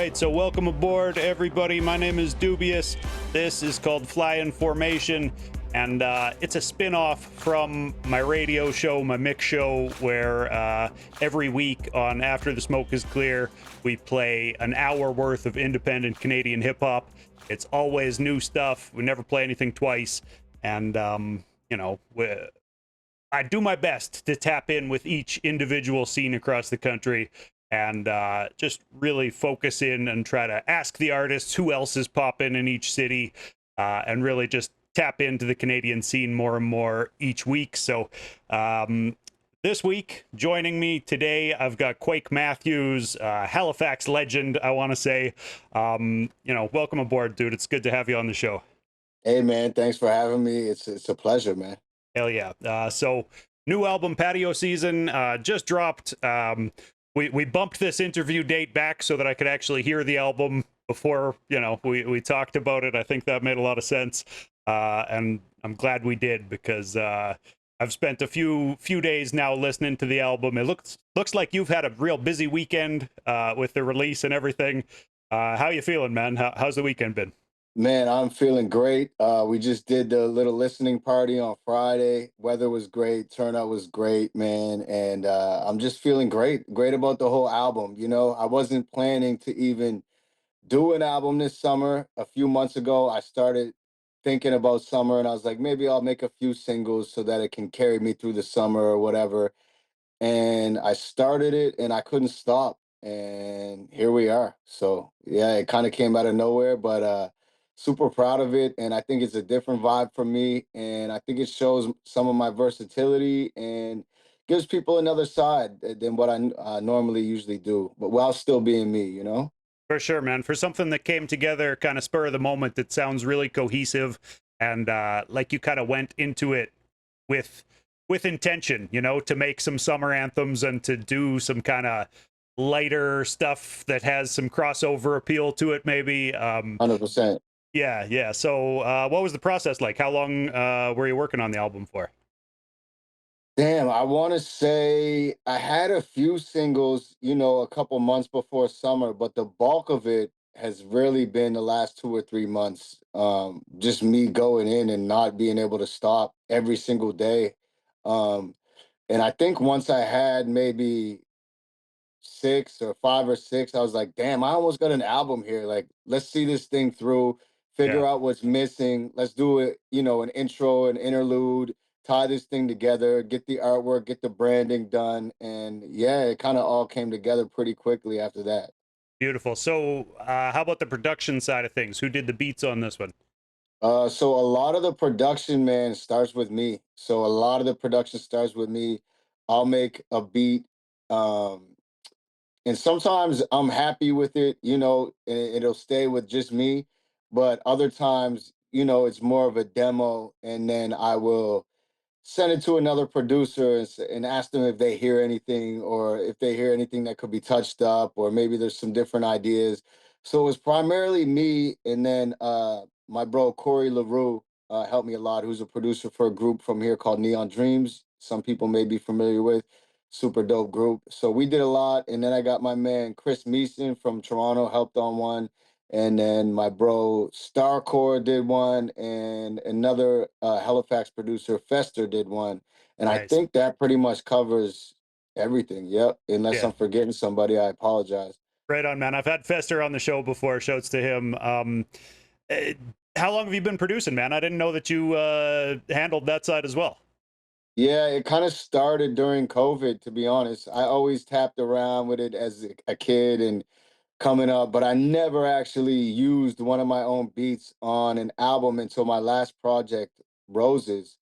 right, so welcome aboard, everybody. My name is Doobyis. This is called Fly in Formation, and it's a spin-off from my radio show, my mix show, where every week on After the Smoke is Clear, we play an hour worth of independent Canadian hip-hop. It's always new stuff. We never play anything twice, and, I do my best to tap in with each individual scene across the country and just really focus in and try to ask the artists who else is popping in each city and really just tap into the Canadian scene more and more each week. So this week, joining me today, I've got Quake Matthews, Halifax legend, I want to say. Welcome aboard, dude. It's good to have you on the show. Hey man, thanks for having me. It's a pleasure, man. Hell yeah. So new album, Patio season, just dropped. We bumped this interview date back so that I could actually hear the album before, we talked about it. I think that made a lot of sense. And I'm glad we did because I've spent a few days now listening to the album. It looks like you've had a real busy weekend with the release and everything. How you feeling, man? How's the weekend been? Man, I'm feeling great. We just did the little listening party on Friday. Weather was great, turnout was great, man, and I'm just feeling great about the whole album. I wasn't planning to even do an album this summer. A few months ago, I started thinking about summer, and I was like, maybe I'll make a few singles so that it can carry me through the summer or whatever. And I started it and I couldn't stop. And here we are. So yeah, it kind of came out of nowhere, but super proud of it. And I think it's a different vibe for me. And I think it shows some of my versatility and gives people another side than what I normally usually do, but while still being me. For sure, man. For something that came together kind of spur of the moment, it sounds really cohesive and like you kind of went into it with intention, to make some summer anthems and to do some kind of lighter stuff that has some crossover appeal to it, maybe. 100%. Yeah. So what was the process like? How long were you working on the album for? Damn, I want to say I had a few singles, a couple months before summer, but the bulk of it has really been the last 2 or 3 months. Just me going in and not being able to stop every single day. Um, and I think once I had maybe 6 or 5 or 6, I was like, damn, I almost got an album here. Like, let's see this thing through, Yeah. figure out what's missing. Let's do it, an intro, an interlude, tie this thing together, get the artwork, get the branding done. And yeah, it kind of all came together pretty quickly after that. Beautiful. So how about the production side of things? Who did the beats on this one? So a lot of the production, man, starts with me. So a lot of the production starts with me. I'll make a beat. Um, and sometimes I'm happy with it, and it'll stay with just me. But other times, it's more of a demo, and then I will send it to another producer and ask them if they hear anything or if they hear anything that could be touched up, or maybe there's some different ideas. So it was primarily me, and then my bro Corey LaRue helped me a lot, who's a producer for a group from here called Neon Dreams. Some people may be familiar with. Super dope group. So we did a lot, and then I got my man Chris Meeson from Toronto helped on one, and then my bro Starcore did one, and another Halifax producer Fester did one, and I Nice. think that pretty much covers everything. Yep. Unless Yeah. I'm forgetting somebody, I apologize. Right on, man. I've had Fester on the show before. Shouts to him. Eh, how long have you been producing, man? I didn't know that you handled that side as well. Yeah, it kind of started during COVID, to be honest. I always tapped around with it as a kid and coming up, but I never actually used one of my own beats on an album until my last project, Roses.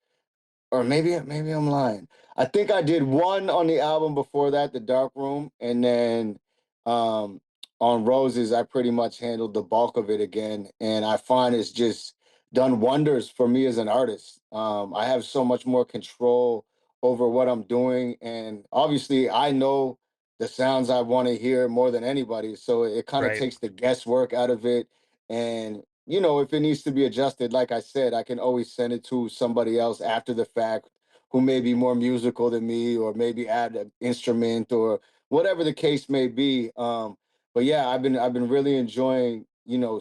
Or maybe I'm lying. I think I did one on the album before that, The Dark Room, and then um on Roses, I pretty much handled the bulk of it again. And I find it's just done wonders for me as an artist. I have so much more control over what I'm doing. And obviously I know the sounds I want to hear more than anybody. So it kind of Right. takes the guesswork out of it. And if it needs to be adjusted, like I said, I can always send it to somebody else after the fact who may be more musical than me, or maybe add an instrument or whatever the case may be. but yeah, I've been really enjoying,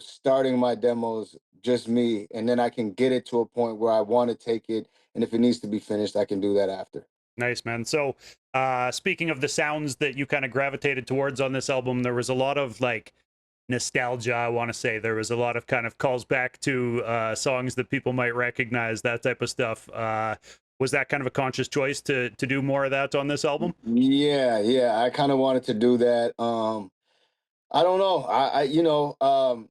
starting my demos just me, and then I can get it to a point where I want to take it, and if it needs to be finished, I can do that after. Nice, man. So, speaking of the sounds that you kind of gravitated towards on this album, there was a lot of like nostalgia. I want to say there was a lot of kind of calls back to songs that people might recognize, that type of stuff. Was that kind of a conscious choice to do more of that on this album? Yeah, yeah, I kind of wanted to do that. I don't know.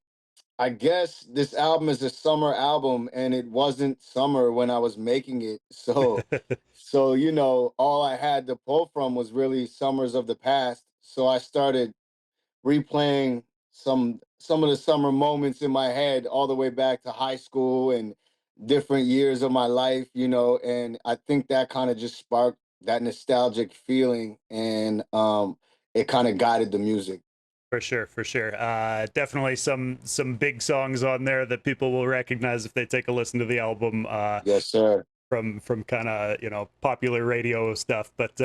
I guess this album is a summer album, and it wasn't summer when I was making it. So all I had to pull from was really summers of the past. So I started replaying some of the summer moments in my head all the way back to high school and different years of my life, and I think that kind of just sparked that nostalgic feeling, and it kind of guided the music. For sure, for sure. Definitely some big songs on there that people will recognize if they take a listen to the album. Yes, sir. From kind of popular radio stuff. But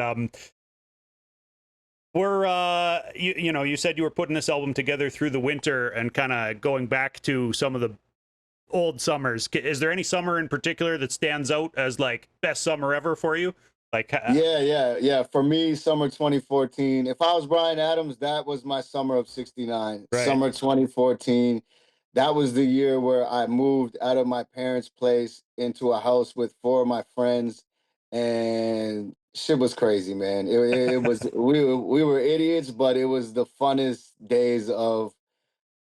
we're you said you were putting this album together through the winter and kind of going back to some of the old summers. Is there any summer in particular that stands out as like best summer ever for you? Like, Yeah, yeah, yeah. For me, summer 2014. If I was Brian Adams, that was my summer of 69. right? Summer 2014. That was the year where I moved out of my parents' place into a house with four of my friends, and shit was crazy, man. It was we were idiots, but it was the funnest days of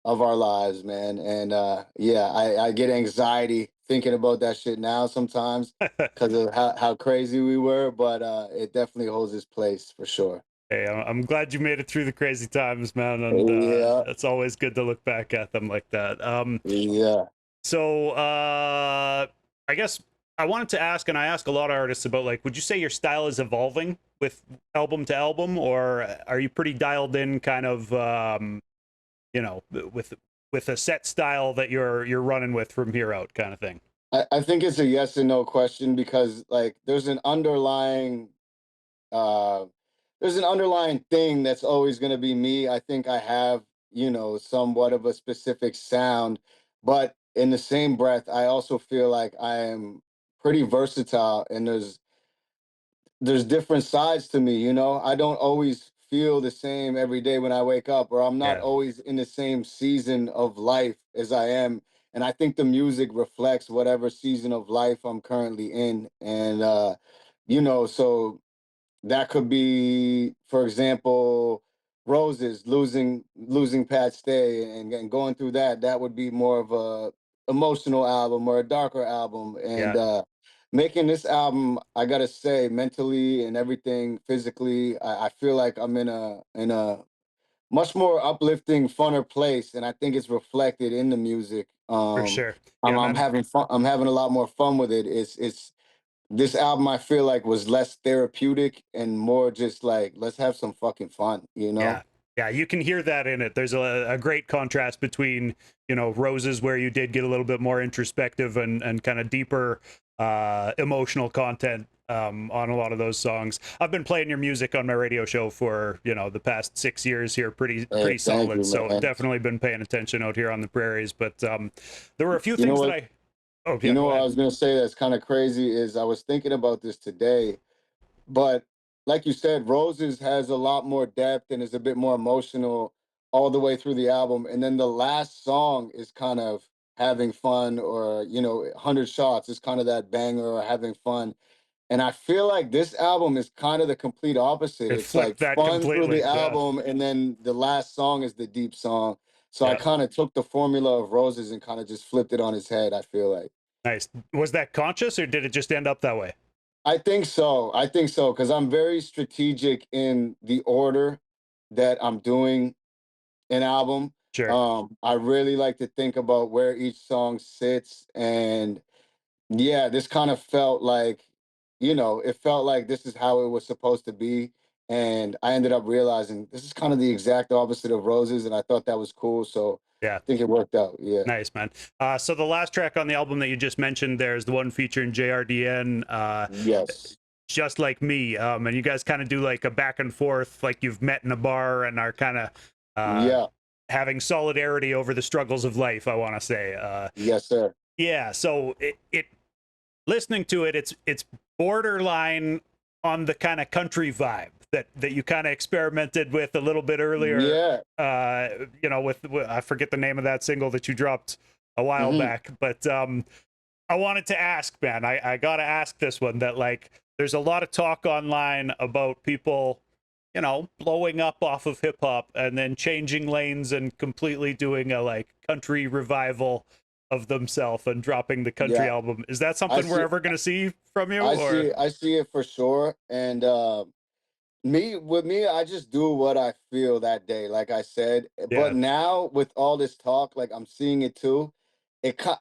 our lives, man. And yeah, I get anxiety thinking about that shit now sometimes because of how crazy we were, but it definitely holds its place for sure. Hey, I'm glad you made it through the crazy times, man, and Yeah, it's always good to look back at them like that. yeah. So I guess I wanted to ask, and I ask a lot of artists about, like, would you say your style is evolving with album to album, or are you pretty dialed in, kind of, you know, with a set style that you're running with from here out, kind of thing? I think it's a yes and no question because like uh there's an underlying thing that's always going to be me. I think I have, somewhat of a specific sound, but in the same breath, I also feel like I am pretty versatile, and there's different sides to me, I don't always feel the same every day when I wake up, or I'm not Yeah, always in the same season of life as I am. And I think the music reflects whatever season of life I'm currently in. And so that could be, for example, Roses losing Pat Stay, and going through that. That would be more of a emotional album or a darker album. And yeah, making this album, I gotta say, mentally and everything, physically, I feel like I'm in a much more uplifting, funner place, and I think it's reflected in the music. for sure. I'm, Yeah, I'm man. having fun. I'm having a lot more fun with it. It's this album I feel like was less therapeutic and more just like let's have some fucking fun, you know? Yeah. Yeah, you can hear that in it. There's a great contrast between, Roses, where you did get a little bit more introspective and kind of deeper emotional content on a lot of those songs. I've been playing your music on my radio show for, the past 6 years here, Hey, pretty thank solid. you, So man. definitely been paying attention out here on the prairies. But there were a few You know things that what? I. Oh You yeah, know go what I ahead. was gonna say that's kind of crazy is I was thinking about this today, but like you said, Roses has a lot more depth and is a bit more emotional all the way through the album. And then the last song is kind of having fun, or 100 shots is kind of that banger or having fun. And I feel like this album is kind of the complete opposite. It It's like flipped that fun through the completely. Yeah, album, and then the last song is the deep song. So I yeah. kind of took the formula of Roses and kind of just flipped it on its head, I feel like. Nice. Was that conscious, or did it just end up that way? I think so. I think so because I'm very strategic in the order that I'm doing an album. Sure. I really like to think about where each song sits, and yeah, this kind of felt like, it felt like this is how it was supposed to be. And I ended up realizing this is kind of the exact opposite of Roses, and I thought that was cool. So Yeah. I think it worked out. Yeah. Nice, man. So the last track on the album that you just mentioned, there's the one featuring JRDN, Yes. just like me. And you guys kind of do like a back and forth, like you've met in a bar and are kind of Yeah. having solidarity over the struggles of life, I want to say. Yes, sir. Yeah, so it listening to it, it's borderline on the kind of country vibe that you kind of experimented with a little bit earlier. Yeah. With I forget the name of that single that you dropped a while Hmm. back, but I wanted to ask, man, I gotta ask this one, that like there's a lot of talk online about people, blowing up off of hip hop and then changing lanes and completely doing a like country revival of themselves and dropping the country Yeah. album. Is that I something we're see. ever gonna see from you, I or see. I see it for sure. And with me, I just do what I feel that day, like I said. But yeah, now with all this talk, like I'm seeing it too.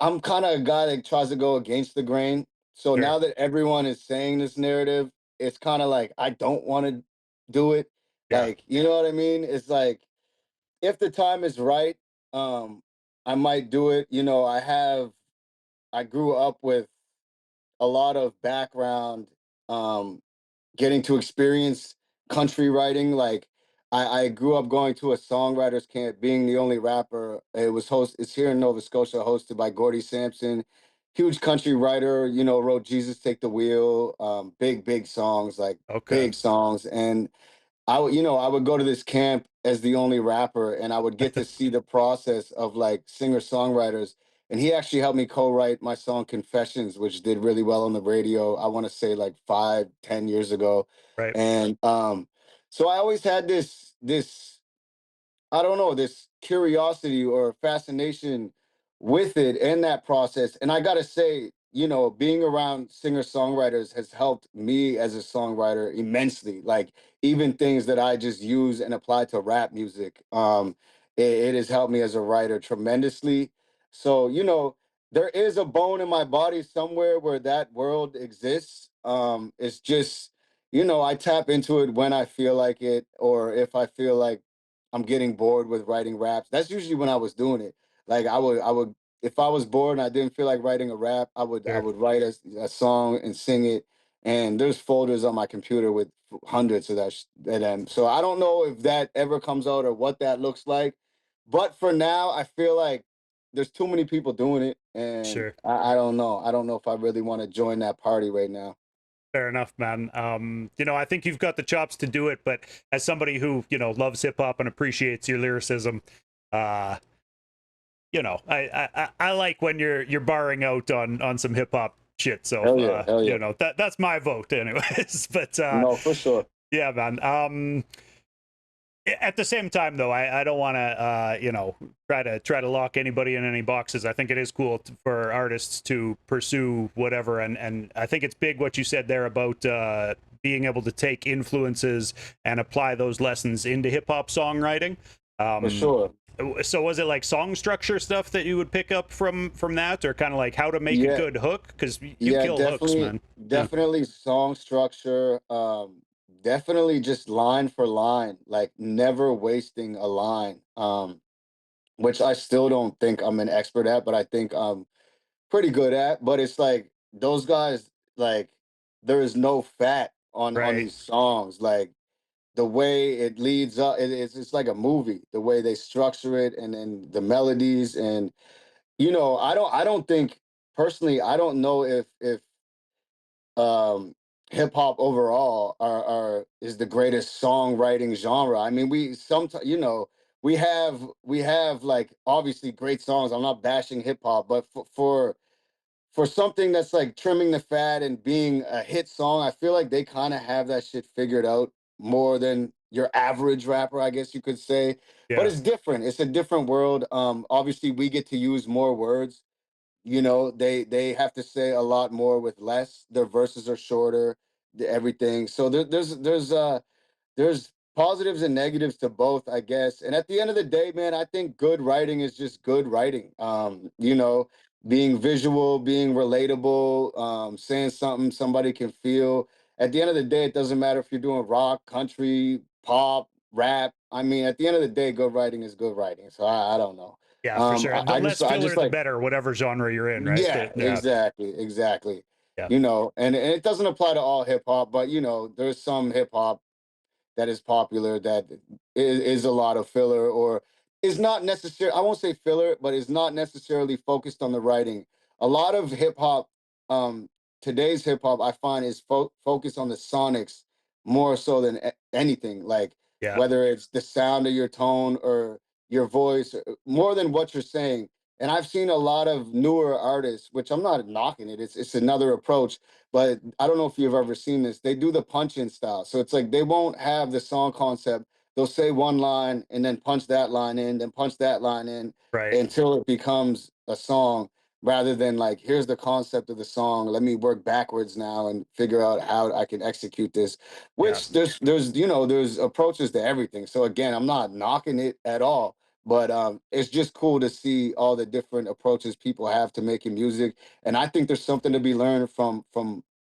I'm kind of a guy that tries to go against the grain. So sure, now that everyone is saying this narrative, it's kind of like I don't want to do it. yeah, Like, you know what I mean? It's like if the time is right, um, I might do it. I grew up with a lot of background, um, getting to experience country writing. Like I grew up going to a songwriters camp, being the only rapper. It's here in Nova Scotia, hosted by Gordy Sampson, huge country writer. Wrote "Jesus Take the Wheel," big songs, like okay, big songs. And I would go to this camp as the only rapper, and I would get to see the process of like singer-songwriters. And he actually helped me co-write my song Confessions, which did really well on the radio. I want to say like 5, 10 years ago. right, And so I always had this I don't know, this curiosity or fascination with it in that process. And I gotta say, being around singer-songwriters has helped me as a songwriter immensely. Like even things that I just use and apply to rap music. It has helped me as a writer tremendously. So, there is a bone in my body somewhere where that world exists. It's just, I tap into it when I feel like it, or if I feel like I'm getting bored with writing raps. That's usually when I was doing it. Like I would, if I was bored and I didn't feel like writing a rap, I would I sure, would write a song and sing it. And there's folders on my computer with hundreds of them. So I don't know if that ever comes out or what that looks like. But for now, I feel like there's too many people doing it, and sure. I don't know. I don't know if I really want to join that party right now. Fair enough, man. I think you've got the chops to do it, but as somebody who, loves hip hop and appreciates your lyricism, uh, I like when you're barring out on some hip hop shit. So Hell yeah, hell yeah. that's my vote anyways. But No, for sure. yeah, man. At the same time though, I don't want to try to lock anybody in any boxes. I think it is cool for artists to pursue whatever, and I think it's big what you said there about being able to take influences and apply those lessons into hip hop songwriting. For um sure. so was it like song structure stuff that you would pick up from that, or kind of like how to make a Yeah. good hook, because you Yeah, kill hooks, definitely, man. Yeah, definitely song structure. Definitely just line for line, like never wasting a line. Which I still don't think I'm an expert at, but I think I'm pretty good at. But it's like those guys, like there is no fat on right, these songs. Like the way it leads up, it's like a movie. The way they structure it, and then the melodies, and I don't think personally. I don't know if um hip hop overall are is the greatest songwriting genre. I mean, we sometimes, we have like obviously great songs. I'm not bashing hip hop, but for something that's like trimming the fat and being a hit song, I feel like they kind of have that shit figured out more than your average rapper, I guess you could say. But yeah, it's different. It's a different world. Obviously we get to use more words. They have to say a lot more with less. Their verses are shorter, everything. So there's positives and negatives to both, I guess. And at the end of the day, man, I think good writing is just good writing. Being visual, being relatable, saying something somebody can feel. At the end of the day, it doesn't matter if you're doing rock, country, pop, rap. I mean, at the end of the day, good writing is good writing. So I don't know. yeah, for sure. The I just less I just filler the like better, whatever genre you're in, right? yeah, Yeah, exactly, exactly. yeah, And it doesn't apply to all hip hop, but there's some hip hop that is popular that is a lot of filler, or is not necessary. I won't say filler, but is not necessarily focused on the writing. A lot of hip hop, um, today's hip hop, I find is focused on the sonics more so than anything. Like Yeah, whether it's the sound of your tone or your voice, more than what you're saying. And I've seen a lot of newer artists, which I'm not knocking it. It's another approach, but I don't know if you've ever seen this. They do the punch-in style, so it's like they won't have the song concept. They'll say one line and then punch that line in, then punch that line in right. until it becomes a song, rather than like, here's the concept of the song. Let me work backwards now and figure out how I can execute this. Yeah, Which there's approaches to everything. So again, I'm not knocking it at all. But it's just cool to see all the different approaches people have to making music, and I think there's something to be learned from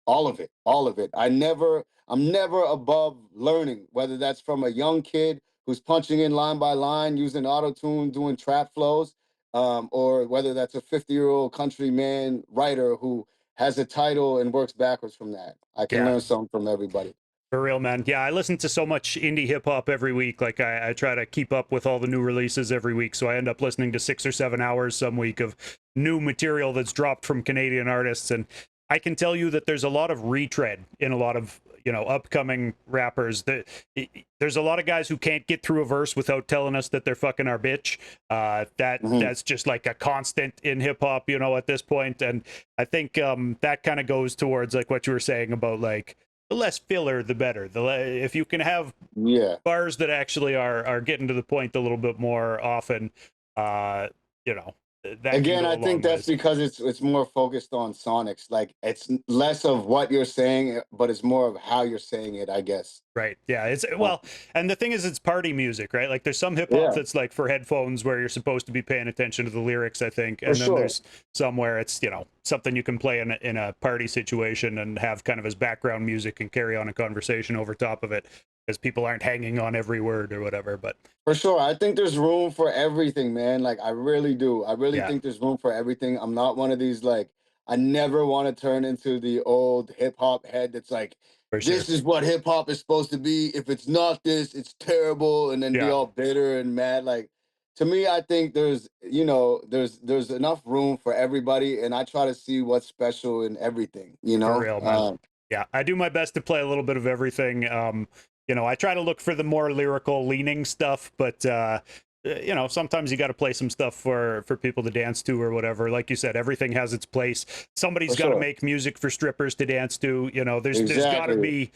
all of it, all of it. I'm never above learning, whether that's from a young kid who's punching in line by line using auto tune, doing trap flows, or whether that's a 50-year-old country man writer who has a title and works backwards from that. I can yeah. learn something from everybody. For real, man. Yeah, I listen to so much indie hip hop every week. Like I try to keep up with all the new releases every week. So I end up listening to 6 or 7 hours some week of new material that's dropped from Canadian artists. And I can tell you that there's a lot of retread in a lot of, upcoming rappers. There's a lot of guys who can't get through a verse without telling us that they're fucking our bitch. Hmm. That's just like a constant in hip hop, at this point. And I think that kind of goes towards like what you were saying about like the less filler, the better. If you can have Yeah. bars that actually are getting to the point a little bit more often, uh, you know, that can Again, go I a long think that's ways. because it's more focused on sonics. Like it's less of what you're saying, but it's more of how you're saying it, I guess. Right. Yeah. It's Uh, well, and the thing is, it's party music, right? Like, there's some hip hop yeah, that's like for headphones where you're supposed to be paying attention to the lyrics, I think, for and then sure. there's somewhere it's something you can play in a party situation and have kind of as background music and carry on a conversation over top of it because people aren't hanging on every word or whatever. But For sure. I think there's room for everything, man. Like I really do. I really yeah, think there's room for everything. I'm not one of these like, I never want to turn into the old hip hop head that's like, for sure. this is what hip hop is supposed to be. If it's not this, it's terrible, and then be Yeah, all bitter and mad. Like to me, I think there's enough room for everybody, and I try to see what's special in everything, you for know? real, man. Yeah, I do my best to play a little bit of everything. I try to look for the more lyrical leaning stuff, but sometimes you got to play some stuff for people to dance to or whatever. Like you said, everything has its place. Somebody's For got to sure. make music for strippers to dance to. There's got to Exactly.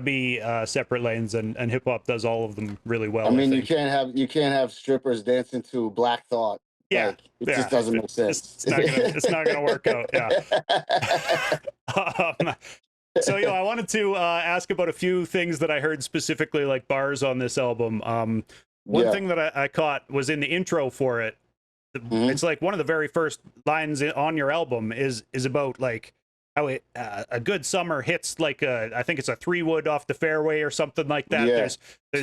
be separate lanes, and hip hop does all of them really I well, I mean, think. you can't have strippers dancing to Black Thought. Yeah, Like it just yeah, doesn't make sense. it's not gonna work out. Yeah. um, so, I wanted to ask about a few things that I heard specifically, like bars on this album. One Yeah. thing that I caught was in the intro for it. Hmm. It's like one of the very first lines on your album is about like how a good summer hits like I think it's a 3-wood off the fairway or something like that. Yeah.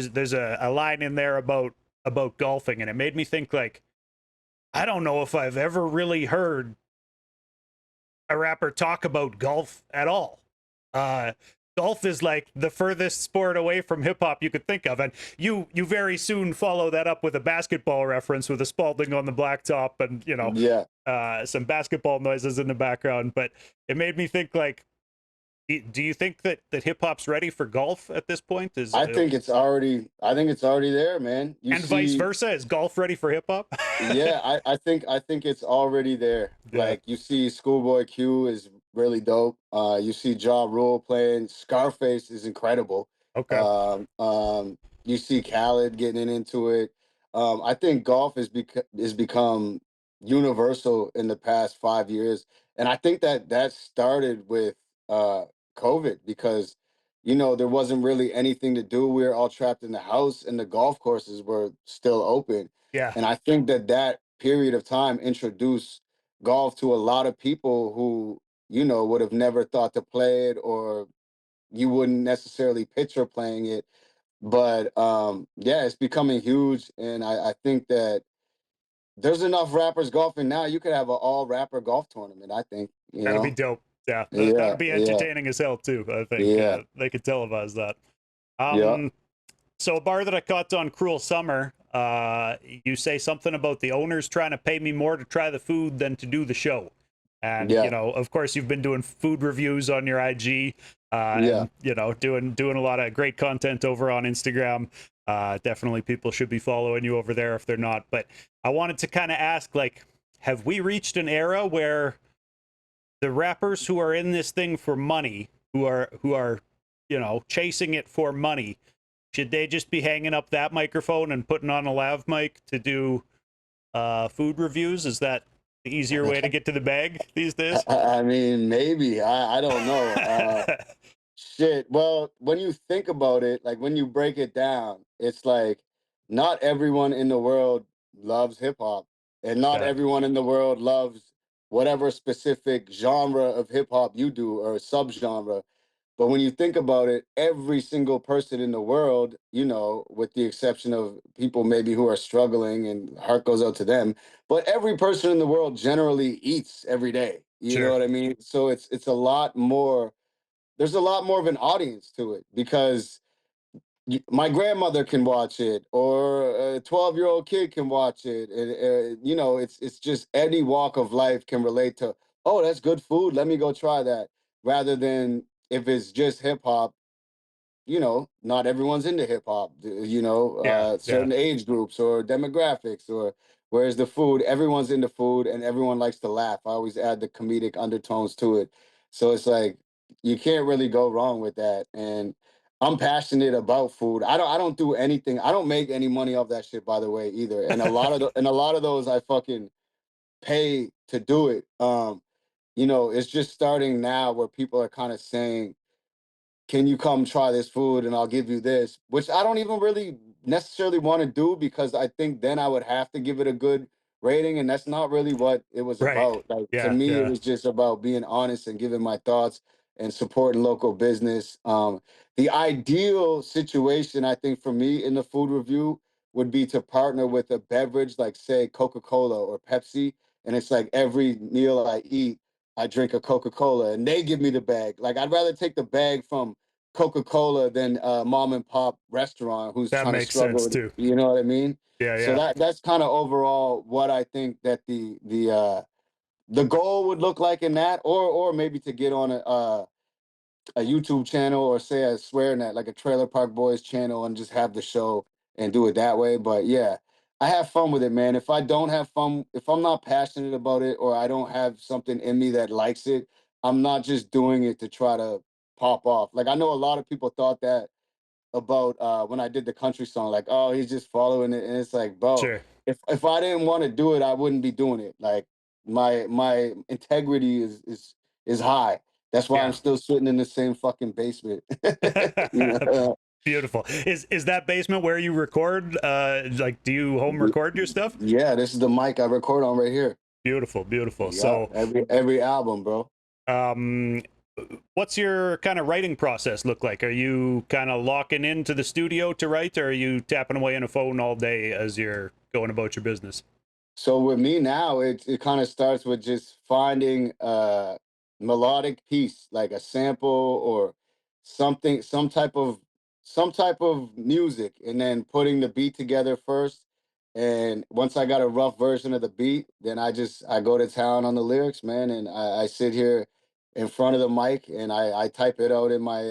There's a line in there about golfing, and it made me think like I don't know if I've ever really heard a rapper talk about golf at all. Uh, Golf is like the furthest sport away from hip hop you could think of, and you very soon follow that up with a basketball reference with a Spalding on the blacktop, and Yeah. some basketball noises in the background. But it made me think like, do you think that hip hop's ready for golf at this point? I think it's already there, man. You And vice see, versa? Is golf ready for hip hop? yeah, I think it's already there. Yeah. Like you see Schoolboy Q is really dope. You see Ja Rule playing, Scarface is incredible. Okay. You see Khaled getting into it. I think golf is become universal in the past 5 years. And I think that started with uh COVID, because there wasn't really anything to do. We were all trapped in the house and the golf courses were still open, Yeah. and I think that period of time introduced golf to a lot of people who, would have never thought to play it, or you wouldn't necessarily picture playing it. But yeah, it's becoming huge. And I think that there's enough rappers golfing now. You could have an all rapper golf tournament, I think, you That'll be know? dope. Yeah, Yeah, that'll be yeah, entertaining as hell too. I think yeah, they could televise that. yeah. So a bar that I caught on Cruel Summer, you say something about the owners trying to pay me more to try the food than to do the show. And Yeah, of course, you've been doing food reviews on your IG, yeah. and doing a lot of great content over on Instagram. Definitely, people should be following you over there if they're not. But I wanted to kind of ask, like, have we reached an era where the rappers who are in this thing for money, who are chasing it for money, should they just be hanging up that microphone and putting on a lav mic to do food reviews? Is that the easier way to get to the bag these days? I mean, maybe. I don't know. Shit. Well, when you think about it, like when you break it down, it's like not everyone in the world loves hip hop, and not Yeah, everyone in the world loves whatever specific genre of hip hop you do or subgenre. But when you think about it, every single person in the world, with the exception of people maybe who are struggling and heart goes out to them, but every person in the world generally eats every day. You know sure. what I mean? So it's a lot more, there's a lot more of an audience to it because my grandmother can watch it or a 12-year-old kid can watch it. And, it's just any walk of life can relate to, oh, that's good food. Let me go try that. Rather than if it's just hip hop, not everyone's into hip hop, Yeah, yeah. certain age groups or demographics, or whereas the food, everyone's into food and everyone likes to laugh. I always add the comedic undertones to it. So it's like you can't really go wrong with that. And I'm passionate about food. I don't do anything. I don't make any money off that shit, by the way, either. And a lot of those I fucking pay to do it. It's just starting now where people are kind of saying, can you come try this food and I'll give you this, which I don't even really necessarily want to do because I think then I would have to give it a good rating. And that's not really what it was Right. about. Like to Yeah, me, it yeah. was just about being honest and giving my thoughts and supporting local business. The ideal situation, I think, for me in the food review would be to partner with a beverage like, say, Coca-Cola or Pepsi. And it's like every meal I eat, I drink a Coca-Cola and they give me the bag. Like I'd rather take the bag from Coca-Cola than a mom and pop restaurant who's That trying to makes struggle sense with it. too. You know what I mean? Yeah, So yeah. that's kind of overall what I think that the goal would look like in that, or maybe to get on a YouTube channel or say a swearing at like a Trailer Park Boys channel and just have the show and do it that way. But yeah, I have fun with it, man. If I don't have fun, if I'm not passionate about it or I don't have something in me that likes it, I'm not just doing it to try to pop off. Like I know a lot of people thought that about when I did the country song, like, oh, he's just following it. And it's like, bro, Sure. if I didn't want to do it, I wouldn't be doing it. Like my integrity is high. That's why I'm Yeah. still sitting in the same fucking basement. you know? Beautiful. Is that basement where you record? Like, do you home record your stuff? Yeah, this is the mic I record on right here. Beautiful, beautiful. Yeah, So, every album, bro. um, what's your kind of writing process look like? Are you kind of locking into the studio to write, or are you tapping away on a phone all day as you're going about your business? So with me now, it kind of starts with just finding a melodic piece, like a sample or something, some type of music, and then putting the beat together first. And once I got a rough version of the beat, then I go to town on the lyrics, man, and I sit here in front of the mic and I type it out in my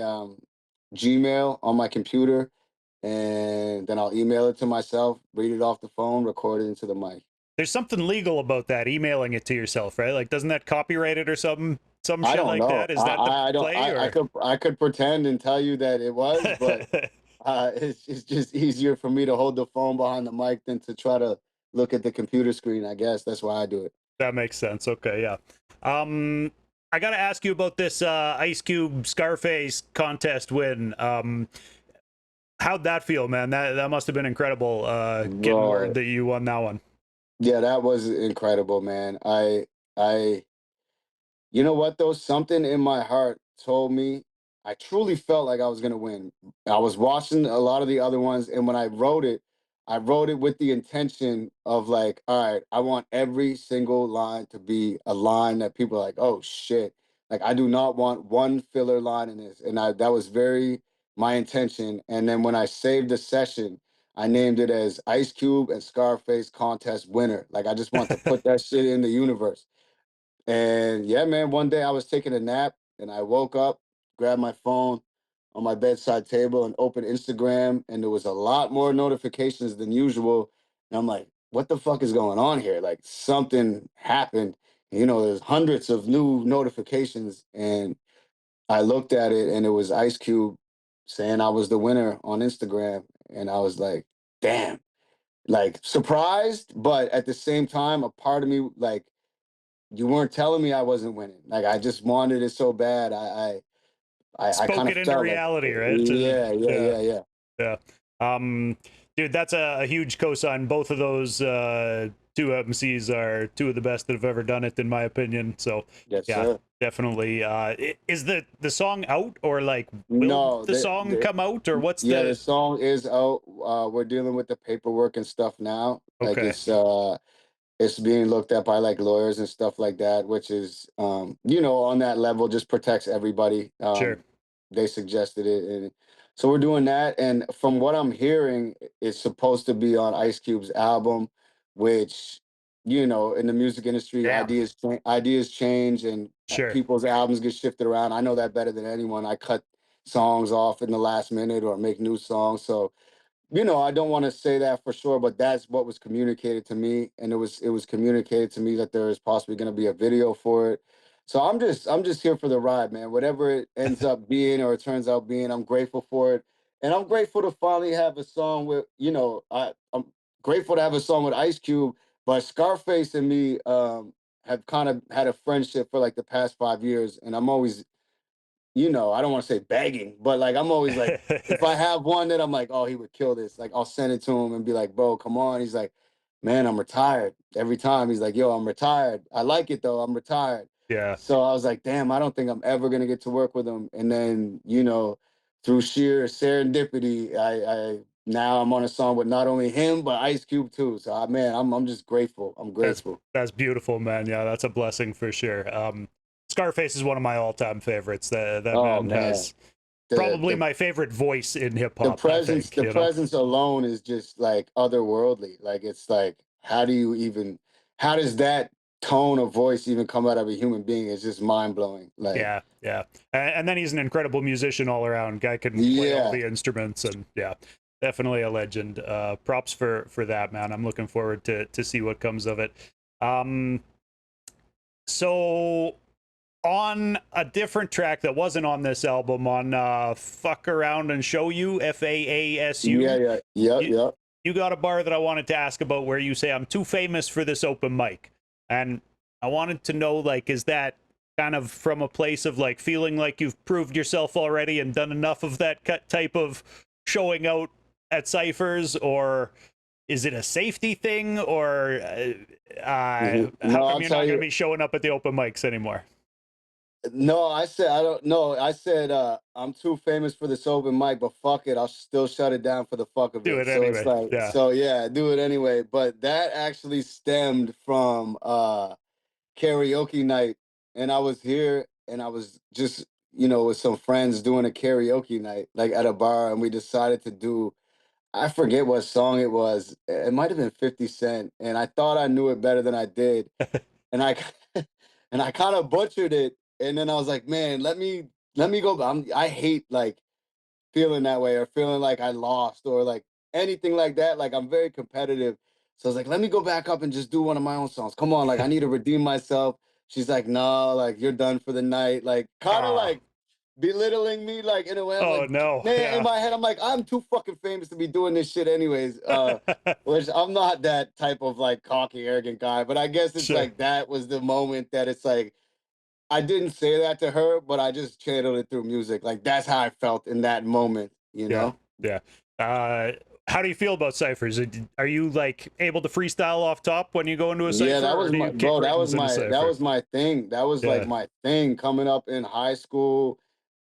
Gmail on my computer, and then I'll email it to myself, read it off the phone, record it into the mic. There's something legal about that, emailing it to yourself, right? Like, doesn't that copyright it or some I shit don't like know. that? Is that the I don't. play I or? could pretend and tell you that it was, but it's just easier for me to hold the phone behind the mic than to try to look at the computer screen. I guess that's why I do it. That makes sense. Okay, yeah. I got to ask you about this Ice Cube Scarface contest win. How'd that feel, man? That must have been incredible. Getting word Bro, that you won that one. yeah, that was incredible, man. I You know what though? Something in my heart told me I truly felt like I was gonna win. I was watching a lot of the other ones, and when I wrote it with the intention of like, all right, I want every single line to be a line that people are like, oh shit. Like I do not want one filler line in this. And that was very my intention. And then when I saved the session, I named it as Ice Cube and Scarface contest winner. Like I just want to put that shit in the universe. And yeah, man, one day I was taking a nap and I woke up, grabbed my phone on my bedside table and opened Instagram, and there was a lot more notifications than usual. And I'm like, what the fuck is going on here? Like something happened. There's hundreds of new notifications. And I looked at it and it was Ice Cube saying I was the winner on Instagram. And I was like, damn, like surprised, but at the same time, a part of me like, you weren't telling me I wasn't winning. Like I just wanted it so bad. I Spoke kind it of into felt like, reality, right? yeah, yeah, Yeah, yeah, yeah. yeah. Dude, that's a huge cosign. Both of those two MCs are two of the best that have ever done it, in my opinion. So, Yes, yeah, sir. definitely. Is the song out, or like will No, the song come out, or what's yeah, the the? song is out. We're dealing with the paperwork and stuff now. Like Okay, it's being looked at by like lawyers and stuff like that, which is on that level just protects everybody. sure, They suggested it, and so we're doing that. And from what I'm hearing, it's supposed to be on Ice Cube's album, which in the music industry, damn, ideas change, and sure. people's albums get shifted around. I know that better than anyone. I cut songs off in the last minute or make new songs, so I don't want to say that for sure, but that's what was communicated to me, and it was communicated to me that there is possibly going to be a video for it. So I'm just here for the ride, man. Whatever it ends up being or it turns out being, I'm grateful for it, and I'm grateful to finally have a song with I'm grateful to have a song with Ice Cube, but Scarface and me have kind of had a friendship for like the past 5 years, and I'm always I don't want to say begging, but like I'm always like, if I have one that I'm like, oh, he would kill this, like I'll send it to him and be like, bro, come on. He's like, man, I'm retired. Every time he's like, yo, I'm retired. I like it though. I'm retired. Yeah, So I was like, damn, I don't think I'm ever gonna get to work with him. And then, through sheer serendipity, I now I'm on a song with not only him but Ice Cube too. So man, I'm just grateful. I'm that's grateful. that's beautiful, man. Yeah, that's a blessing for sure. Scarface is one of my all-time favorites. That Oh man man. has The probably the my favorite voice in hip the hop. I presence think the presence alone is just like otherworldly. Like it's like how does that tone of voice even come out of a human being? It's just mind-blowing. Like Yeah, yeah. And then he's an incredible musician all around. Guy can play all yeah. the instruments, and yeah, definitely a legend. Props for that, man. I'm looking forward to see what comes of it. Um, so on a different track that wasn't on this album, on "Fuck Around and Show You," Yeah, FAASU, yeah. Yep, you yep. you got a bar that I wanted to ask about where you say I'm too famous for this open mic, and I wanted to know, like, is that kind of from a place of like feeling like you've proved yourself already and done enough of that type of showing out at ciphers, or is it a safety thing, or how No, come I'll you're tell not going to you. be showing up at the open mics anymore? No, I said I don't know. I said I'm too famous for this open mic, but fuck it, I'll still shut it down for the fuck of Do it. it So it's anyway. like, Yeah. so yeah, do it anyway. But that actually stemmed from karaoke night, and I was here and I was just with some friends doing a karaoke night like at a bar, and we decided to do, I forget what song it was. It might have been 50 Cent, and I thought I knew it better than I did, and I and I kind of butchered it, and then I was like, man, let me go. I hate like feeling that way or feeling like I lost or like anything like that. Like I'm very competitive. So I was like, let me go back up and just do one of my own songs. Come on, like I need to redeem myself. She's like, no, like you're done for the night. Like kind of Ah. like belittling me, like in a way. I'm Oh like, no. man, in Yeah. my head, I'm like, I'm too fucking famous to be doing this shit anyways. Which I'm not that type of like cocky, arrogant guy. But I guess it's Sure. like that was the moment that it's like I didn't say that to her, but I just channeled it through music. Like that's how I felt in that moment, you Yeah. know? Yeah. Uh, how do you feel about ciphers? Are you like able to freestyle off top when you go into a Yeah, cipher, that or was do my you kick bro. That rims was in a my that cipher? was my thing. That was like Yeah. my thing coming up in high school.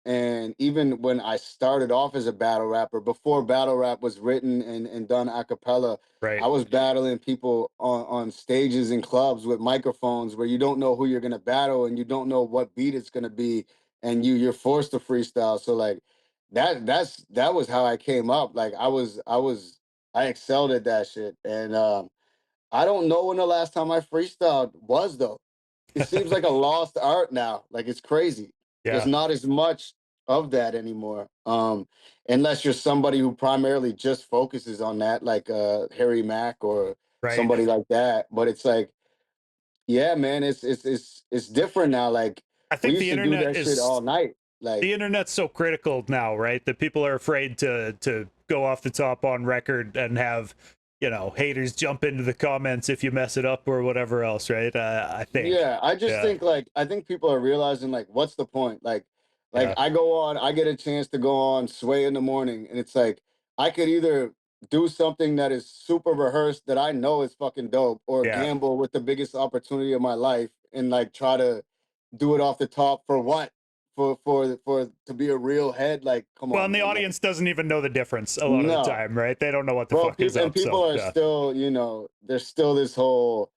And even when I started off as a battle rapper, before battle rap was written and done a cappella, Right. I was battling people on stages and clubs with microphones where you don't know who you're gonna battle and you don't know what beat it's gonna be, and you're forced to freestyle. So like that was how I came up. Like I was I excelled at that shit. And I don't know when the last time I freestyled was though. It seems like a lost art now. Like it's crazy. There's Yeah, not as much of that anymore. Unless you're somebody who primarily just focuses on that, like Harry Mack or right. somebody like that. But it's like, yeah, man, it's different now. Like I we think used to do that shit all night. Like, the internet's so critical now, right? That people are afraid to go off the top on record and have, haters jump into the comments if you mess it up or whatever else, right? I think. yeah, I just Yeah, think like I think people are realizing like what's the point? Like yeah, I go on, I get a chance to go on Sway in the morning, and it's like I could either do something that is super rehearsed that I know is fucking dope, or yeah. gamble with the biggest opportunity of my life and like try to do it off the top for what? For to be a real head? Like, come Well, on, and the man. Like, audience doesn't even know the difference a lot of the no. time, right? They don't know what the Bro, fuck is up. people So are yeah, still, there's still this whole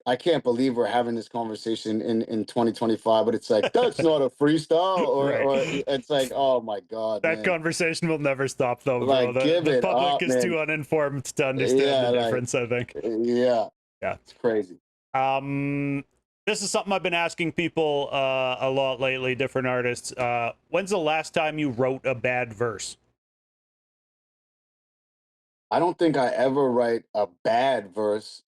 I can't believe we're having this conversation in 2025, but it's like that's not a freestyle, right. or it's like, oh my god, That man, conversation will never stop, though, bro. like The give the it public up, is man. too uninformed to understand the Yeah, like difference, I think. yeah, Yeah. it's crazy. Um, this is something I've been asking people a lot lately, different artists. When's the last time you wrote a bad verse? I don't think I ever write a bad verse.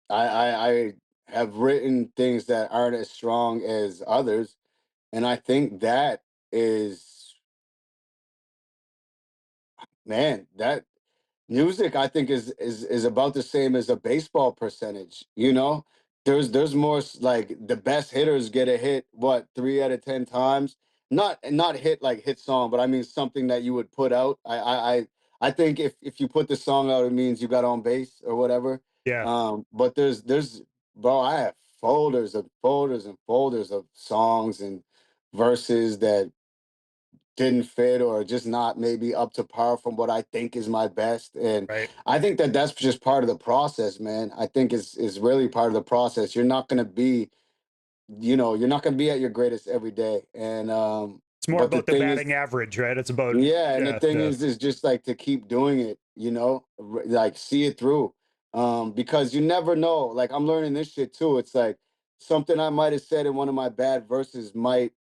I have written things that aren't as strong as others, and I think that is, man, that music, I think, is about the same as a baseball percentage. There's more like the best hitters get a hit, what, 3 out of 10 times? Not hit like hit song, but I mean something that you would put out. I think if you put the song out, it means you got on base or whatever. Yeah, But there's bro, I have folders of folders and folders of songs and verses that didn't fit or just not maybe up to par from what I think is my best. And right. I think that that's just part of the process, man. I think it's really part of the process. You're not going to be at your greatest every day. And It's more but the about the thing is, batting average, right? It's about yeah, and the yeah, thing yeah, is just like to keep doing it, like see it through. Because you never know. Like I'm learning this shit too. It's like something I might have said in one of my bad verses might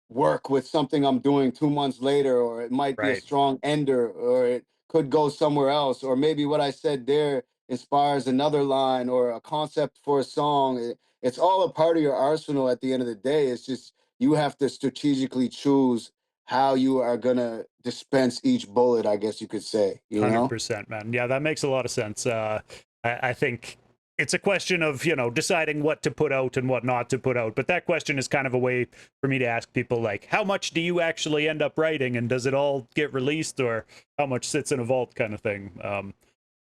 work with something I'm doing 2 months later, or it might be a right. strong ender, or it could go somewhere else, or maybe what I said there inspires another line or a concept for a song. It's all a part of your arsenal at the end of the day. It's just you have to strategically choose how you are gonna dispense each bullet, I guess you could say, 100%, man. Yeah, that makes a lot of sense. I think it's a question of, deciding what to put out and what not to put out. But that question is kind of a way for me to ask people, like, how much do you actually end up writing, and does it all get released, or how much sits in a vault, kind of thing.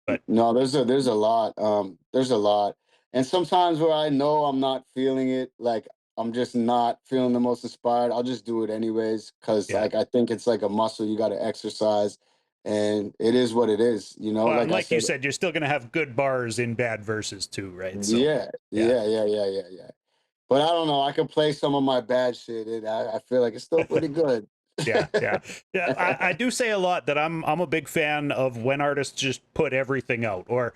But No, there's a lot. There's a lot. And sometimes where I know I'm not feeling it, like I'm just not feeling the most inspired, I'll just do it anyways. Cause yeah. like I think it's like a muscle you gotta exercise, and it is what it is, Well, and like I like you said, said, you're still going to have good bars in bad verses too, right? So, yeah, yeah. yeah. But I don't know, I can play some of my bad shit. I feel like it's still pretty good. Yeah, yeah, yeah. I do say a lot that I'm a big fan of when artists just put everything out, or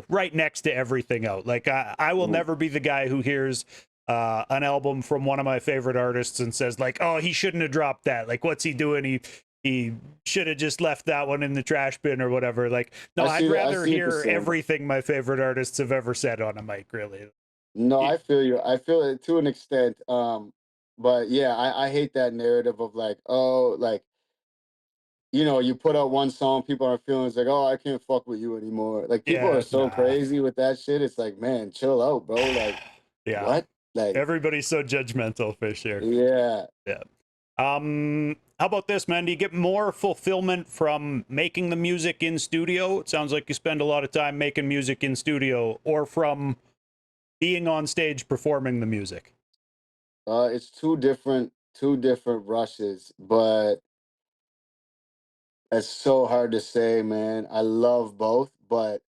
right next to everything out. Like I will Mm. never be the guy who hears an album from one of my favorite artists and says like, oh, he shouldn't have dropped that. Like, what's he doing? He should have just left that one in the trash bin or whatever. Like, no, I'd I rather see what you're hear saying. everything my favorite artists have ever said on a mic. Really. No, Y- I feel you. I feel it to an extent. But yeah, I hate that narrative of like, oh, like, you put out one song, people are feeling it's like, oh, I can't fuck with you anymore. Like people are Yeah, so nah. crazy with that shit. It's like, man, chill out, bro. Like, Yeah, what? Like, everybody's so judgmental for sure. yeah. Yeah. How about this, man? Do you get more fulfillment from making the music in studio? It sounds like you spend a lot of time making music in studio, or from being on stage performing the music. It's two different rushes, but it's so hard to say, man. I love both, but